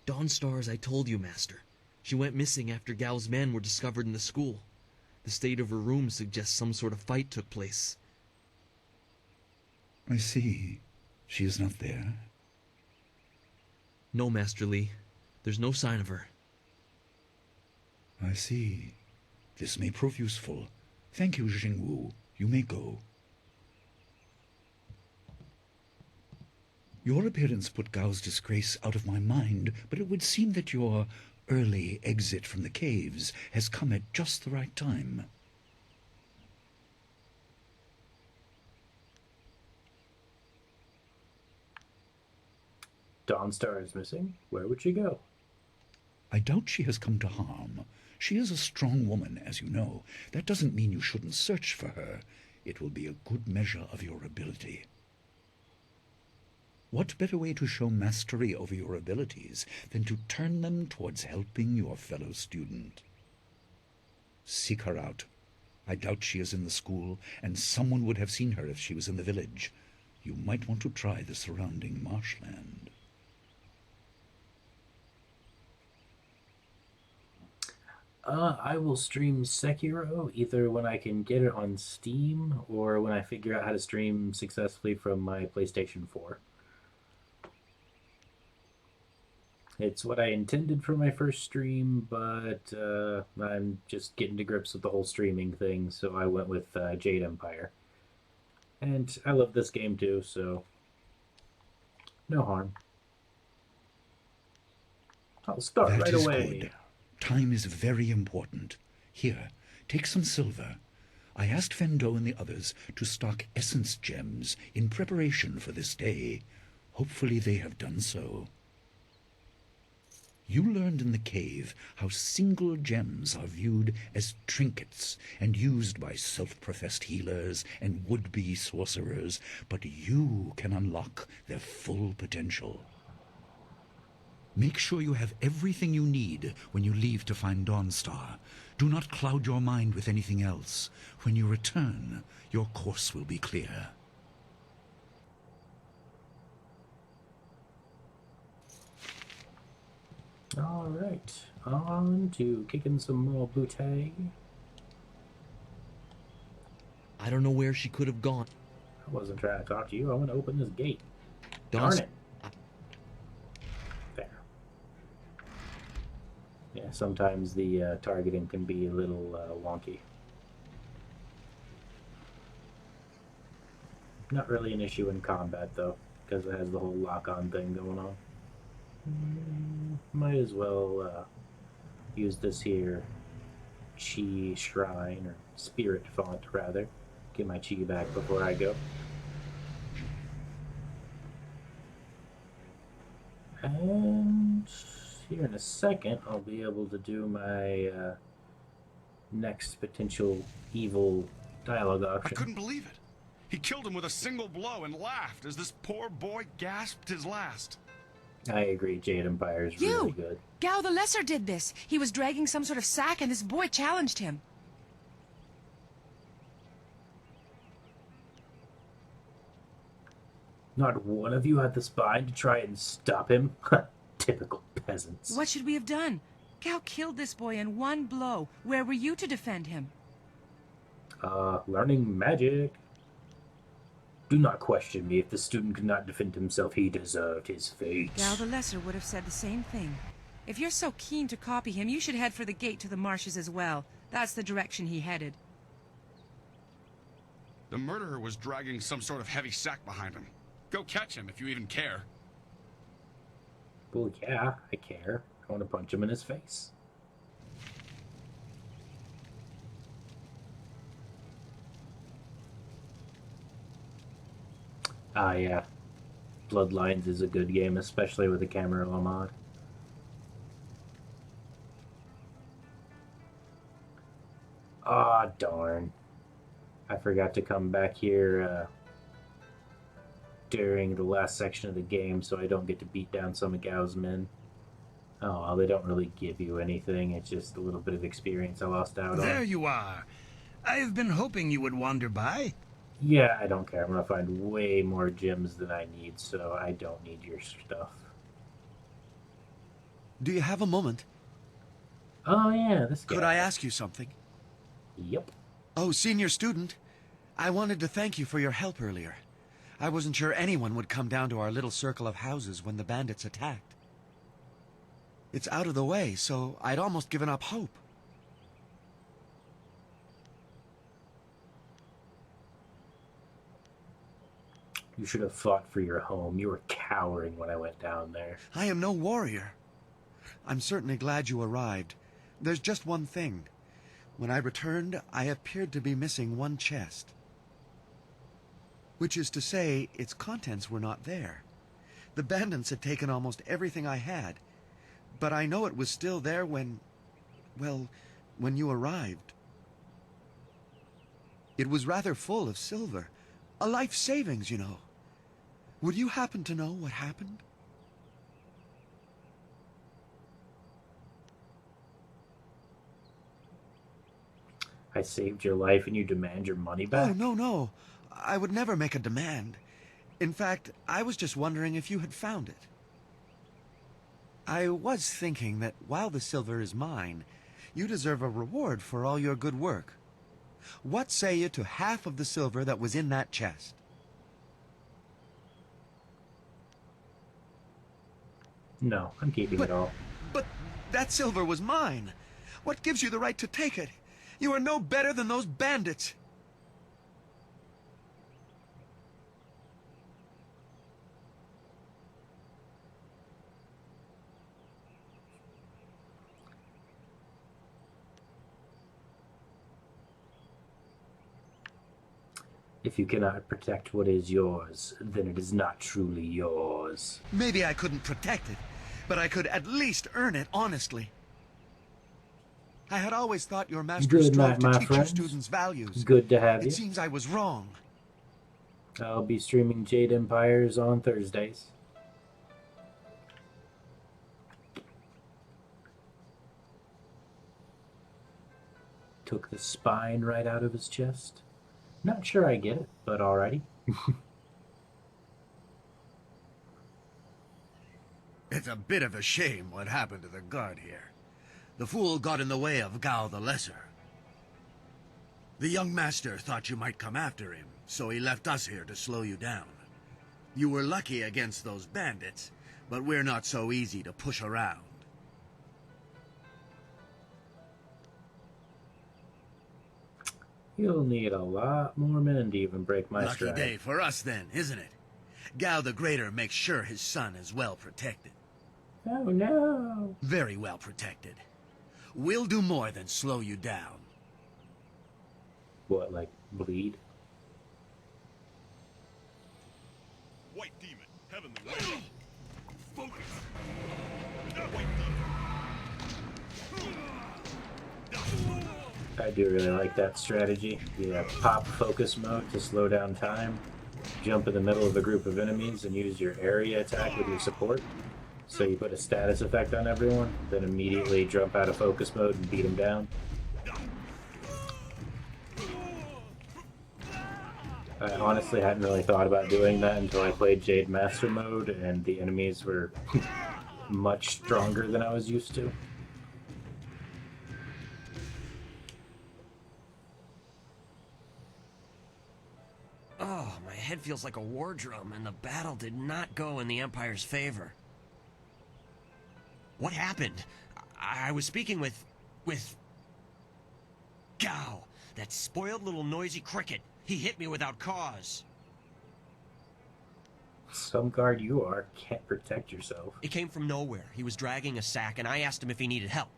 Dawnstar, as I told you, Master. She went missing after Gao's men were discovered in the school. The state of her room suggests some sort of fight took place. I see. She is not there. No, Master Lee. There's no sign of her. I see. This may prove useful. Thank you, Jingwu. You may go. Your appearance put Gao's disgrace out of my mind, but it would seem that your early exit from the caves has come at just the right time. Dawnstar is missing. Where would she go? I doubt she has come to harm. She is a strong woman, as you know. That doesn't mean you shouldn't search for her. It will be a good measure of your ability. What better way to show mastery over your abilities than to turn them towards helping your fellow student? Seek her out. I doubt she is in the school, and someone would have seen her if she was in the village. You might want to try the surrounding marshland. I will stream Sekiro either when I can get it on Steam or when I figure out how to stream successfully from my PlayStation 4. It's what I intended for my first stream, but I'm just getting to grips with the whole streaming thing, so I went with Jade Empire. And I love this game too, so no harm. I'll start That right is away. good. Time is very important. Here, take some silver. I asked Fendo and the others to stock essence gems in preparation for this day. Hopefully they have done so. You learned in the cave how single gems are viewed as trinkets and used by self-professed healers and would-be sorcerers, but you can unlock their full potential. Make sure you have everything you need when you leave to find Dawnstar. Do not cloud your mind with anything else. When you return, your course will be clear. Alright, on to kicking some more booty. I don't know where she could have gone. I wasn't trying to talk to you. I want to open this gate. Darn Darn it. There. Yeah, sometimes the targeting can be a little wonky. Not really an issue in combat, though, because it has the whole lock-on thing going on. Might as well use this here chi shrine, or spirit font, rather. Get my chi back before I go. And here in a second, I'll be able to do my next potential evil dialogue I option. couldn't believe it. He killed him with a single blow and laughed as this poor boy gasped his last. I agree, Jade Empire is really good. Gao the Lesser did this. He was dragging some sort of sack and this boy challenged him. Not one of you had the spine to try and stop him? Typical peasants. What should we have done? Gao killed this boy in one blow. Where were you to defend him? Learning magic. Do not question me. If the student could not defend himself, he deserved his fate. Gao the Lesser would have said the same thing. If you're so keen to copy him, you should head for the gate to the marshes as well. That's the direction he headed. The murderer was dragging some sort of heavy sack behind him. Go catch him if you even care. Well, yeah, I care. I want to punch him in his face. Ah, yeah. Bloodlines is a good game, especially with the camera mod. Ah, darn. I forgot to come back here during the last section of the game, so I don't get to beat down some of Gao's men. Oh, well, they don't really give you anything. It's just a little bit of experience I lost out on. There you are. I've been hoping you would wander by. Yeah, I don't care. I'm gonna find way more gems than I need, so I don't need your stuff. Do you have a moment? Oh, yeah, this guy. Could I ask you something? Yep. Oh, senior student. I wanted to thank you for your help earlier. I wasn't sure anyone would come down to our little circle of houses when the bandits attacked. It's out of the way, so I'd almost given up hope. You should have fought for your home. You were cowering when I went down there. I am no warrior. I'm certainly glad you arrived. There's just one thing. When I returned, I appeared to be missing one chest. Which is to say, its contents were not there. The bandits had taken almost everything I had. But I know it was still there when... well, when you arrived. It was rather full of silver. A life savings, you know. Would you happen to know what happened? I saved your life and you demand your money back? Oh, no. I would never make a demand. In fact, I was just wondering if you had found it. I was thinking that while the silver is mine, you deserve a reward for all your good work. What say you to half of the silver that was in that chest? No, I'm keeping it all. But that silver was mine. What gives you the right to take it? You are no better than those bandits. If you cannot protect what is yours, then it is not truly yours. Maybe I couldn't protect it, but I could at least earn it honestly. I had always thought your master Good strove night, to my teach friends. your students values. Good to have you. It seems I was wrong. I'll be streaming Jade Empires on Thursdays. Took the spine right out of his chest. Not sure I get it, but alrighty. It's a bit of a shame what happened to the guard here. The fool got in the way of Gao the Lesser. The young master thought you might come after him, so he left us here to slow you down. You were lucky against those bandits, but we're not so easy to push around. You'll need a lot more men to even break my Lucky stride. day for us then, isn't it? Gao the Greater makes sure his son is well protected. Oh no! Very well protected. We'll do more than slow you down. What, like bleed? White demon, heavenly way. Focus. I do really like that strategy. You have pop focus mode to slow down time, jump in the middle of a group of enemies and use your area attack with your support. So you put a status effect on everyone, then immediately jump out of focus mode and beat them down. I honestly hadn't really thought about doing that until I played Jade Master mode and the enemies were much stronger than I was used to. Oh, my head feels like a war drum, and the battle did not go in the Empire's favor. What happened? I was speaking with Gao, that spoiled little noisy cricket. He hit me without cause. Some guard you are can't protect yourself. It came from nowhere. He was dragging a sack, and I asked him if he needed help.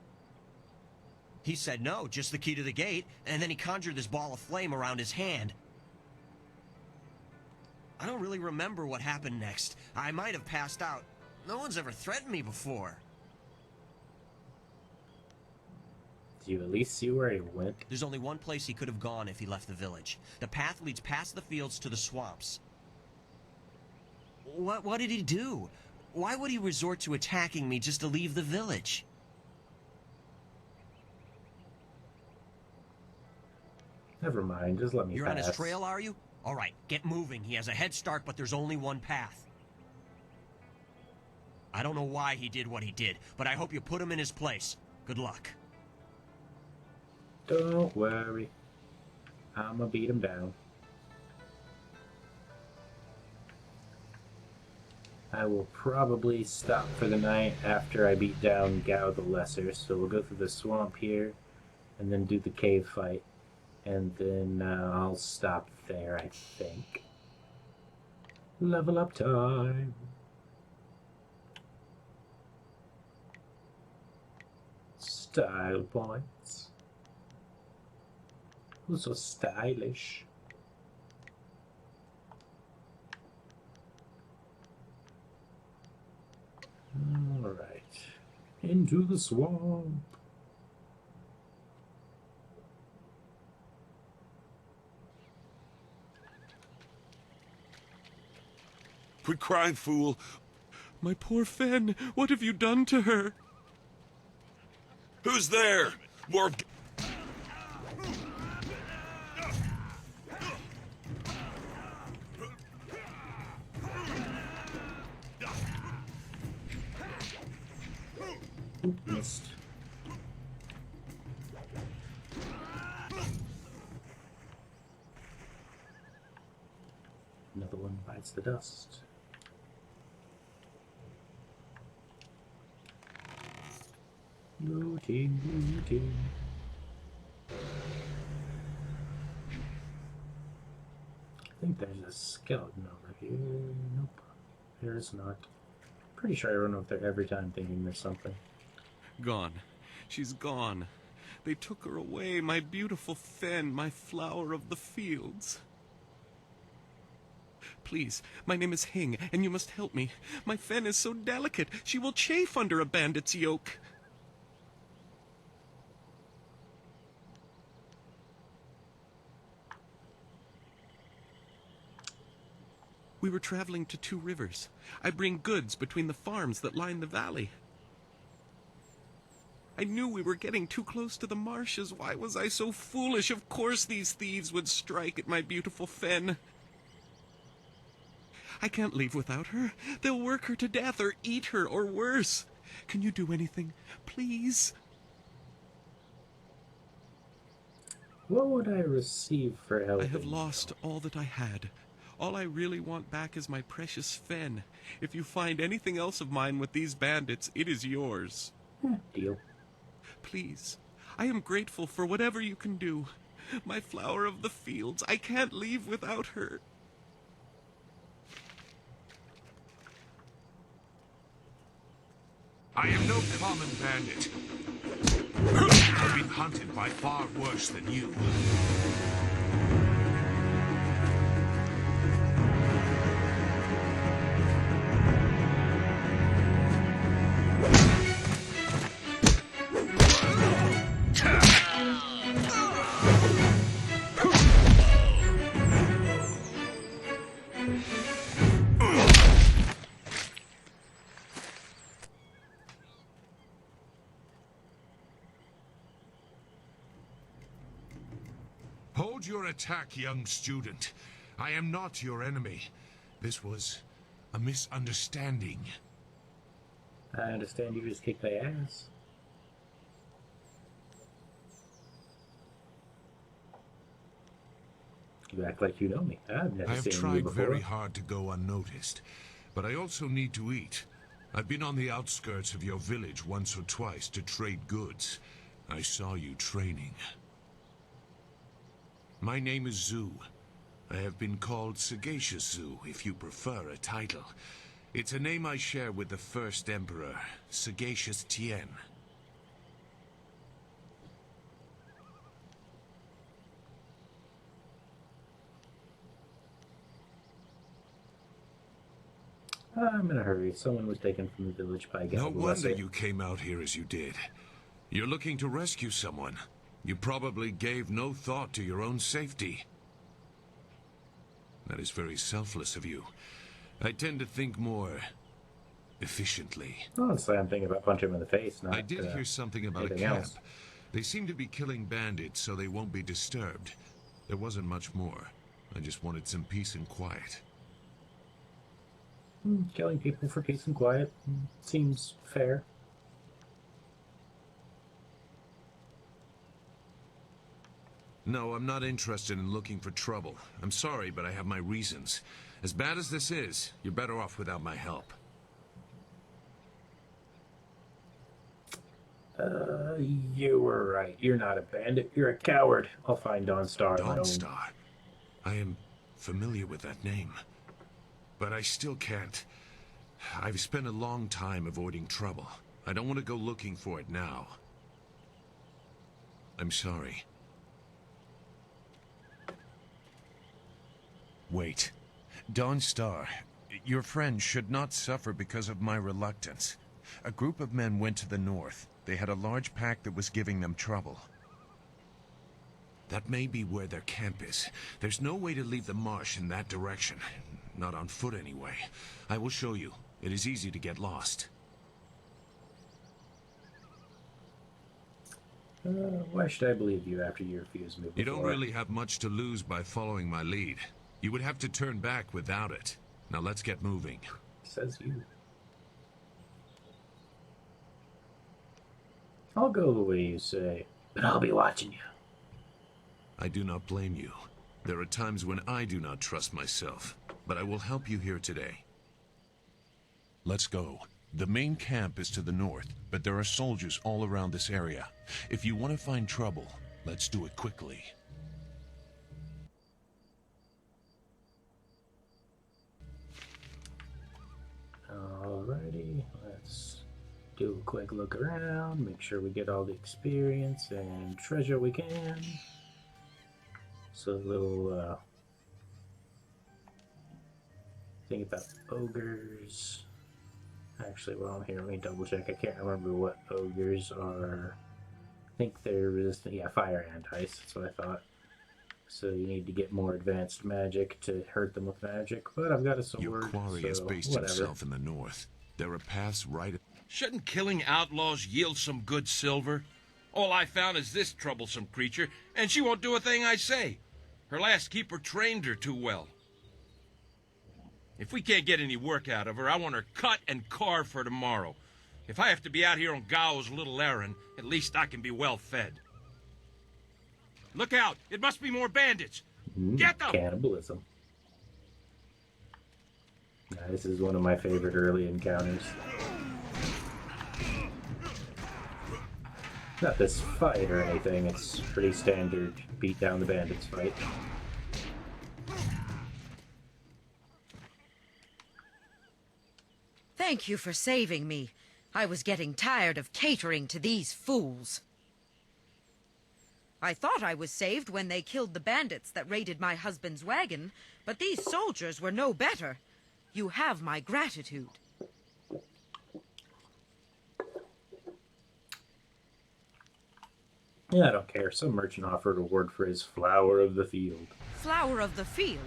He said no, just the key to the gate, and then he conjured this ball of flame around his hand. I don't really remember what happened next. I might have passed out. No one's ever threatened me before. Do you at least see where he went? There's only one place he could have gone if he left the village. The path leads past the fields to the swamps. What did he do? Why would he resort to attacking me just to leave the village? Never mind, just let me You're pass. on his trail, are you? All right, get moving. He has a head start, but there's only one path. I don't know why he did what he did, but I hope you put him in his place. Good luck. Don't worry. I'ma beat him down. I will probably stop for the night after I beat down Gao the Lesser, so we'll go through the swamp here, and then do the cave fight. And then I'll stop there, I think. Level up time. Style points. Who's so stylish? Alright. Into the swamp. Quit crying, fool. My poor Fen, what have you done to her? Who's there? More... Missed. Another one bites the dust. Looting, looting. I think there's a skeleton over here. Nope. There's not. Pretty sure I run over there every time thinking there's something. Gone. She's gone. They took her away, my beautiful Fen, my flower of the fields. Please, my name is Hing, and you must help me. My Fen is so delicate, she will chafe under a bandit's yoke. We were traveling to 2 rivers. I bring goods between the farms that line the valley. I knew we were getting too close to the marshes. Why was I so foolish? Of course these thieves would strike at my beautiful Fen. I can't leave without her. They'll work her to death or eat her or worse. Can you do anything? Please? What would I receive for helping? I have lost all that I had. All I really want back is my precious Fen. If you find anything else of mine with these bandits, it is yours. Deal. Please, I am grateful for whatever you can do. My flower of the fields, I can't leave without her. I am no common bandit. I've been hunted by far worse than you. Hold your attack, young student. I am not your enemy. This was a misunderstanding. I understand you just kicked my ass. You act like you know me. I've never I have seen you tried before. very hard to go unnoticed, but I also need to eat. I've been on the outskirts of your village once or twice to trade goods. I saw you training. My name is Zhu. I have been called Sagacious Zhu, if you prefer a title. It's a name I share with the first emperor, Sagacious Tien. I'm in a hurry. Someone was taken from the village by No Gal wonder you came out here as you did. You're looking to rescue someone. You probably gave no thought to your own safety. That is very selfless of you. I tend to think more efficiently. Honestly, I'm thinking about punching him in the face. Not, I did hear something about a anything camp. else. They seem to be killing bandits so they won't be disturbed. There wasn't much more. I just wanted some peace and quiet. Killing people for peace and quiet seems fair. No, I'm not interested in looking for trouble. I'm sorry, but I have my reasons. As bad as this is, you're better off without my help. You were right. You're not a bandit. You're a coward. I'll find Dawnstar on my own. Dawnstar? I am familiar with that name. But I still can't. I've spent a long time avoiding trouble. I don't want to go looking for it now. I'm sorry. Wait. Dawnstar, your friend should not suffer because of my reluctance. A group of men went to the north. They had a large pack that was giving them trouble. That may be where their camp is. There's no way to leave the marsh in that direction. Not on foot, anyway. I will show you. It is easy to get lost. Why should I believe you after you refused me before? You don't really have much to lose by following my lead. You would have to turn back without it. Now let's get moving. Says you. I'll go the way you say, but I'll be watching you. I do not blame you. There are times when I do not trust myself, but I will help you here today. Let's go. The main camp is to the north, but there are soldiers all around this area. If you want to find trouble, let's do it quickly. Alrighty, let's do a quick look around, make sure we get all the experience and treasure we can. So a little thing about ogres. Actually, while I'm here, let me double check. I can't remember what ogres are. I think they're resistant. Yeah, fire and ice. That's what I thought. So you need to get more advanced magic to hurt them with magic. But I've got a sword. Your quarry so has based himself in the north. There are paths right. Shouldn't killing outlaws yield some good silver? All I found is this troublesome creature, and she won't do a thing I say. Her last keeper trained her too well. If we can't get any work out of her, I want her cut and carved for tomorrow. If I have to be out here on Gao's little errand, at least I can be well fed. Look out! It must be more bandits! Get them! Cannibalism. This is one of my favorite early encounters. Not this fight or anything, it's pretty standard beat down the bandits fight. Thank you for saving me. I was getting tired of catering to these fools. I thought I was saved when they killed the bandits that raided my husband's wagon, but these soldiers were no better. You have my gratitude. Yeah, I don't care. Some merchant offered a reward for his flower of the field. Flower of the field?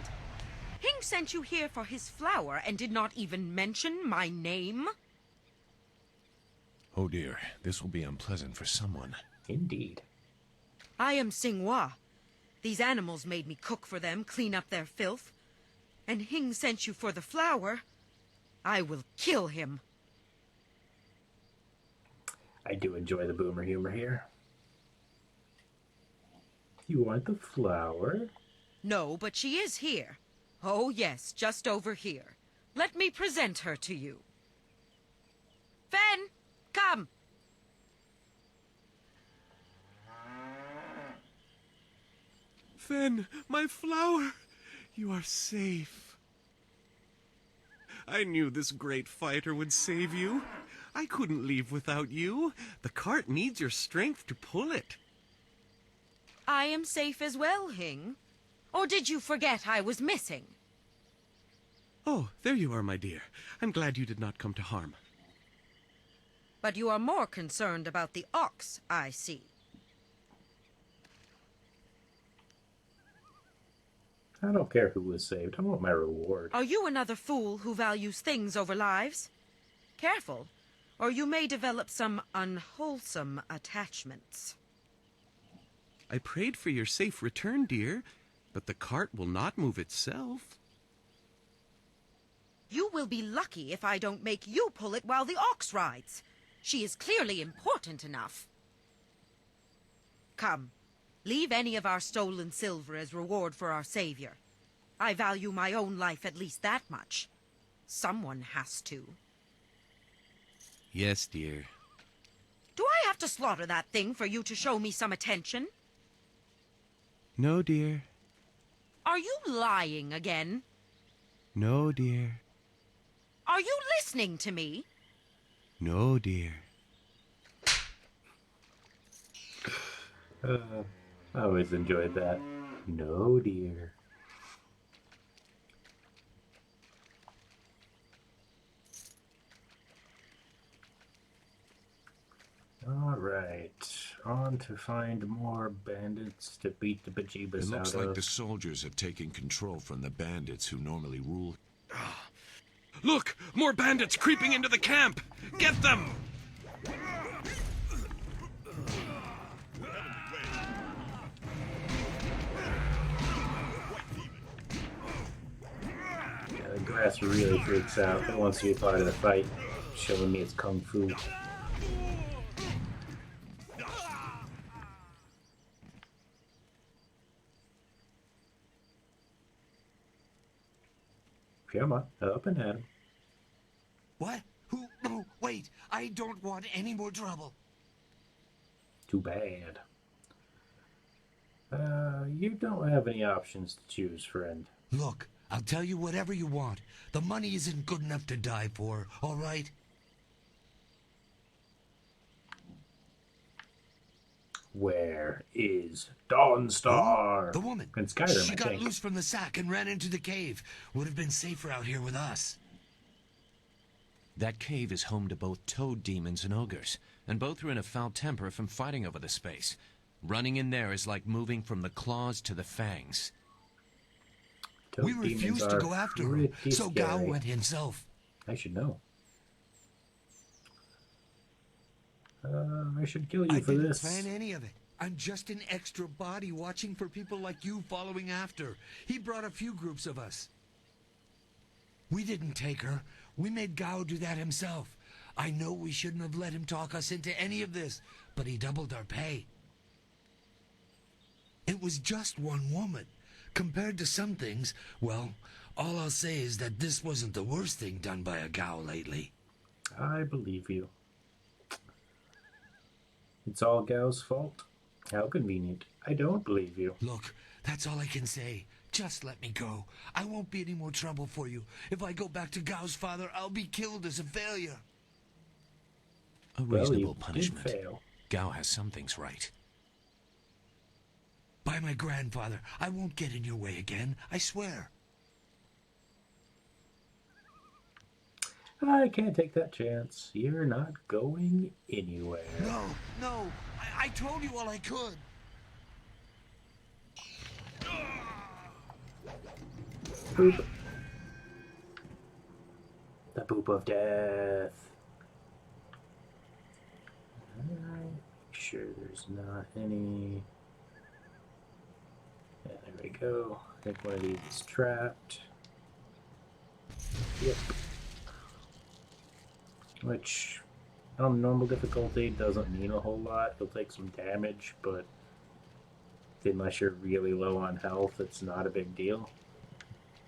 Hing sent you here for his flower and did not even mention my name? Oh dear, this will be unpleasant for someone. Indeed. I am Xinghua. These animals made me cook for them, clean up their filth. And Hing sent you for the flower. I will kill him. I do enjoy the boomer humor here. You want the flower? No, but she is here. Oh, yes, just over here. Let me present her to you. Fen, come. Fen, my flower, you are safe. I knew this great fighter would save you. I couldn't leave without you. The cart needs your strength to pull it. I am safe as well, Hing. Or did you forget I was missing? Oh, there you are, my dear. I'm glad you did not come to harm. But you are more concerned about the ox, I see. I don't care who was saved. I want my reward. Are you another fool who values things over lives? Careful, or you may develop some unwholesome attachments. I prayed for your safe return, dear, but the cart will not move itself. You will be lucky if I don't make you pull it while the ox rides. She is clearly important enough. Come, leave any of our stolen silver as reward for our savior. I value my own life at least that much. Someone has to. Yes, dear. Do I have to slaughter that thing for you to show me some attention? No, dear. Are you lying again? No, dear. Are you listening to me? No, dear. I always enjoyed that. No, dear. Alright, on to find more bandits to beat the bejeebus It looks out like of. the soldiers have taken control from the bandits who normally rule. Look! More bandits creeping into the camp! Get them! Yeah, the grass really freaks out. It wants to be part of the fight, showing me its kung fu. Come on, up and at him. What? Who? No, wait. I don't want any more trouble. Too bad. You don't have any options to choose, friend. Look, I'll tell you whatever you want. The money isn't good enough to die for, all right? Where is Dawnstar? Oh, the woman. And Skyrim, She I got think. loose from the sack and ran into the cave. Would have been safer out here with us. That cave is home to both toad demons and ogres, and both are in a foul temper from fighting over the space. Running in there is like moving from the claws to the fangs. We refused to go after her, so Gao scary. went himself. I should know. I should kill you for this. I didn't plan any of it. I'm just an extra body watching for people like you following after. He brought a few groups of us. We didn't take her. We made Gao do that himself. I know we shouldn't have let him talk us into any of this, but he doubled our pay. It was just one woman. Compared to some things, well, all I'll say is that this wasn't the worst thing done by a Gao lately. I believe you. It's all Gao's fault. How convenient. I don't believe you. Look, that's all I can say. Just let me go. I won't be any more trouble for you. If I go back to Gao's father, I'll be killed as a failure. A Well, reasonable you did punishment. fail. Gao has some things right. By my grandfather, I won't get in your way again. I swear. I can't take that chance. You're not going anywhere. No. I told you all I could. Boop. The boop of death. Alright, make sure there's not any. Yeah, there we go. I think one of these is trapped. Yep. Which, on normal difficulty, doesn't mean a whole lot. You'll take some damage, but unless you're really low on health, it's not a big deal.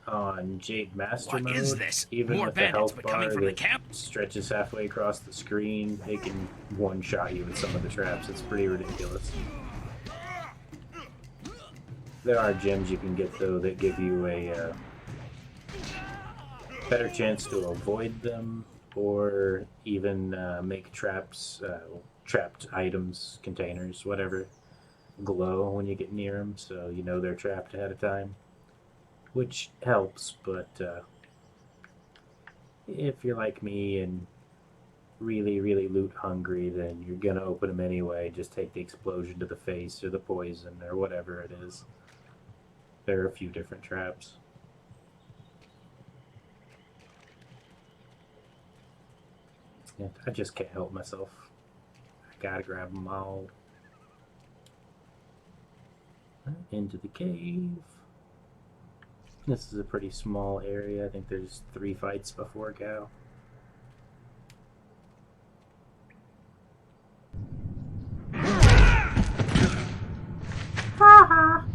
On Jade Master What mode, is this? even More with the bandits health but bar coming from the that camp? stretches halfway across the screen, they can one-shot you with some of the traps. It's pretty ridiculous. There are gems you can get, though, that give you a better chance to avoid them, or even make traps, trapped items, containers, whatever, glow when you get near them, so you know they're trapped ahead of time. Which helps, but if you're like me and really, really loot hungry, then you're gonna open them anyway. Just take the explosion to the face, or the poison, or whatever it is. There are a few different traps. Yeah, I just can't help myself. I gotta grab them all. Into the cave. This is a pretty small area. I think there's 3 fights before Gao. Haha.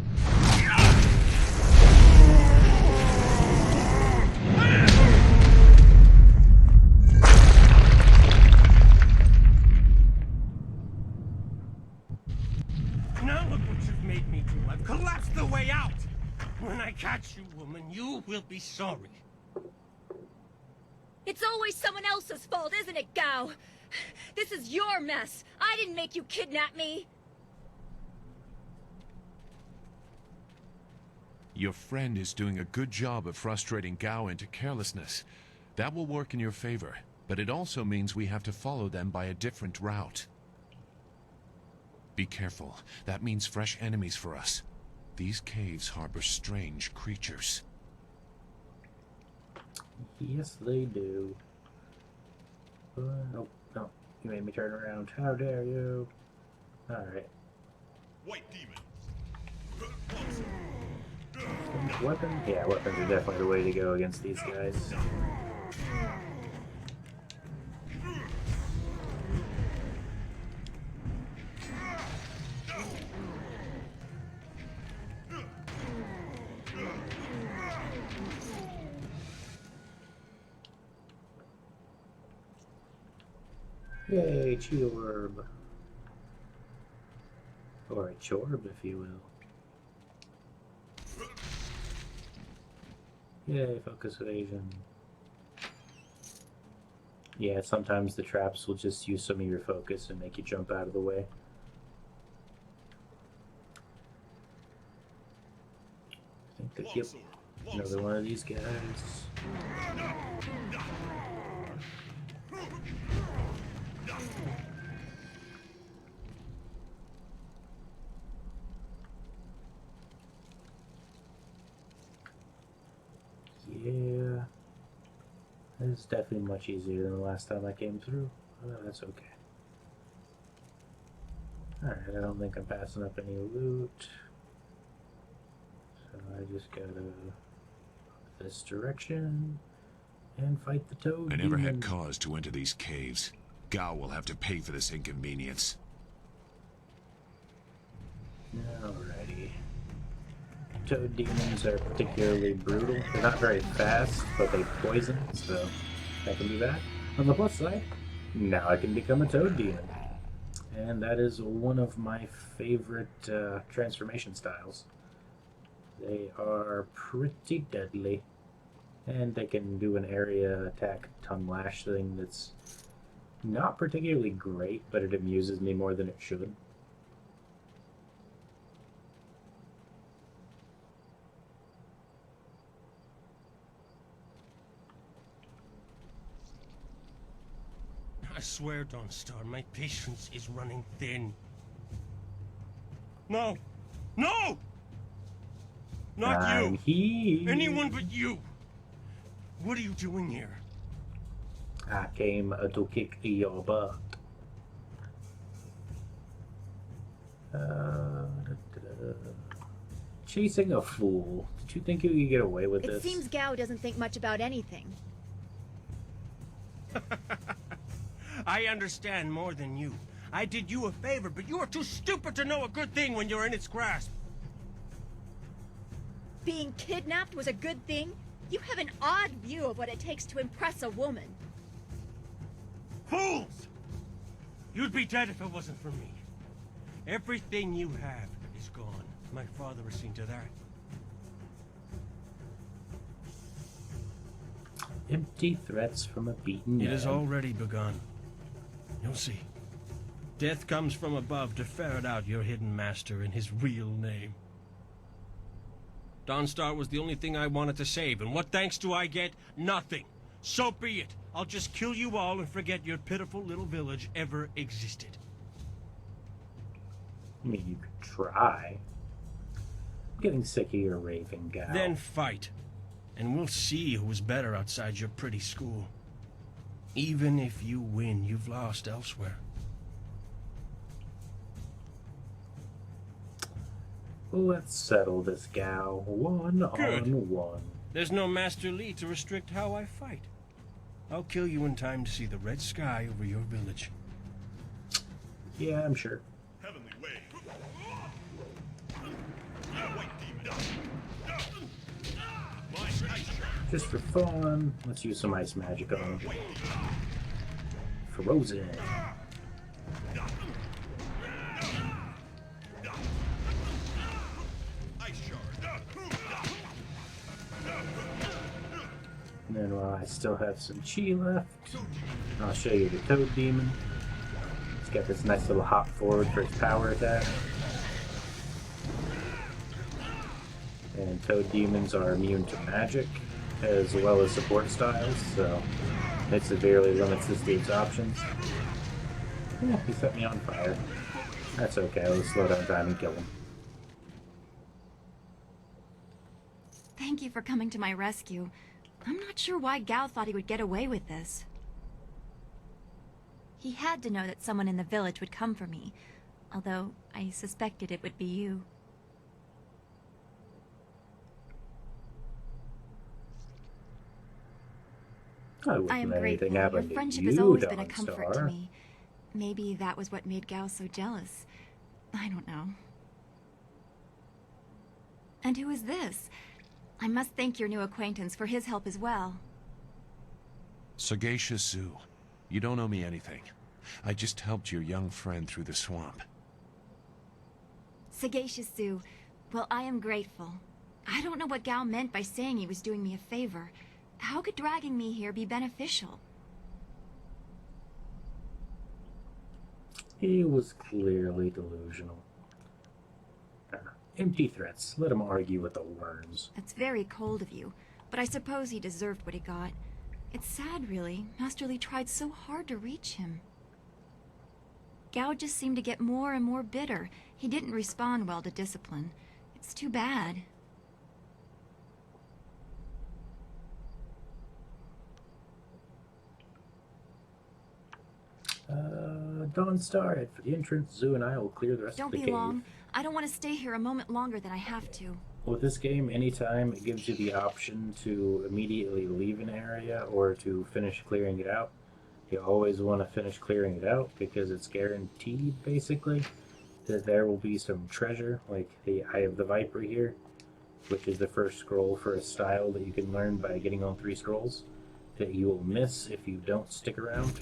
Now look what you've made me do. I've collapsed the way out. When I catch you, woman, you will be sorry. It's always someone else's fault, isn't it, Gao? This is your mess. I didn't make you kidnap me. Your friend is doing a good job of frustrating Gao into carelessness. That will work in your favor, but it also means we have to follow them by a different route. Be careful. That means fresh enemies for us. These caves harbor strange creatures. Yes, they do. Nope, no. You made me turn around. How dare you? Alright. White demon. Weapons? Yeah, weapons are definitely the way to go against these guys. Yay, Chorb. Or a Chorb, if you will. Yay, focus evasion. Yeah, sometimes the traps will just use some of your focus and make you jump out of the way. I think that, yep, another one of these guys. Yeah, this is definitely much easier than the last time I came through. Oh, that's okay. Alright, I don't think I'm passing up any loot. So I just gotta this direction and fight the toad. I never had cause to enter these caves. Gao will have to pay for this inconvenience. Alrighty. Toad demons are particularly brutal. They're not very fast, but they poison, so that can be bad. On the plus side, now I can become a toad demon. And that is one of my favorite transformation styles. They are pretty deadly. And they can do an area attack tongue lash thing that's not particularly great, but it amuses me more than it should. I swear, Dawnstar, my patience is running thin. No! No! Not you! Here. Anyone but you! What are you doing here? I came to kick your butt. Chasing a fool. Did you think you could get away with this? It seems Gao doesn't think much about anything. I understand more than you. I did you a favor, but you are too stupid to know a good thing when you're in its grasp. Being kidnapped was a good thing? You have an odd view of what it takes to impress a woman. Fools! You'd be dead if it wasn't for me. Everything you have is gone. My father has seen to that. Empty threats from a beaten It has man. already begun. You'll see. Death comes from above to ferret out your hidden master and his real name. Dawnstar was the only thing I wanted to save, and what thanks do I get? Nothing. So be it. I'll just kill you all and forget your pitiful little village ever existed. I mean, you could try. I'm getting sick of your raving, Gao. Then fight. And we'll see who's better outside your pretty school. Even if you win, you've lost elsewhere. Let's settle this, Gao. One on one. There's no Master Li to restrict how I fight. I'll kill you in time to see the red sky over your village. Yeah, I'm sure. Heavenly way. Just for fun, let's use some ice magic on him. Frozen. And then while I still have some chi left, I'll show you the Toad Demon. It's got this nice little hop forward for its power attack. And Toad Demons are immune to magic, as well as support styles, so it severely limits this dude's options. Yeah, he set me on fire. That's okay, let's slow down time and kill him. Thank you for coming to my rescue. I'm not sure why Gao thought he would get away with this. He had to know that someone in the village would come for me, although I suspected it would be you. I am grateful. Your friendship has always been a comfort to me. Maybe that was what made Gao so jealous. I don't know. And who is this? I must thank your new acquaintance for his help as well. Sagacious Zoo. You don't owe me anything. I just helped your young friend through the swamp. Sagacious Zoo. Well, I am grateful. I don't know what Gao meant by saying he was doing me a favor. How could dragging me here be beneficial? He was clearly delusional. Empty threats. Let him argue with the worms. That's very cold of you, but I suppose he deserved what he got. It's sad, really. Master Li tried so hard to reach him. Gao just seemed to get more and more bitter. He didn't respond well to discipline. It's too bad. Dawn Star, head for the entrance. Zoo and I will clear the rest of the cave. Don't be long. I don't want to stay here a moment longer than I have to. With this game, anytime it gives you the option to immediately leave an area or to finish clearing it out, you always want to finish clearing it out because it's guaranteed, basically, that there will be some treasure, like the Eye of the Viper here, which is the first scroll for a style that you can learn by getting all 3 scrolls, that you will miss if you don't stick around.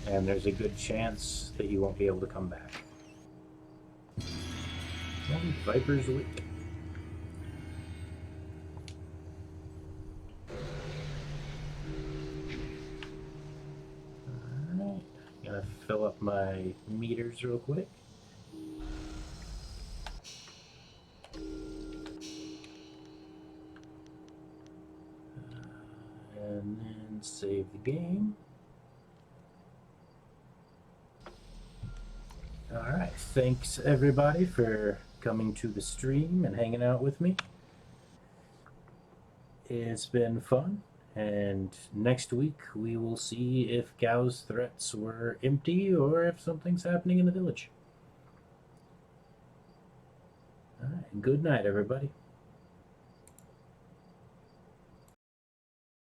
And there's a good chance that you won't be able to come back. And Viper's weak. Alright, gonna fill up my meters real quick. And then save the game. Alright, thanks everybody for coming to the stream and hanging out with me. It's been fun, and next week we will see if Gao's threats were empty or if something's happening in the village. Alright, good night everybody.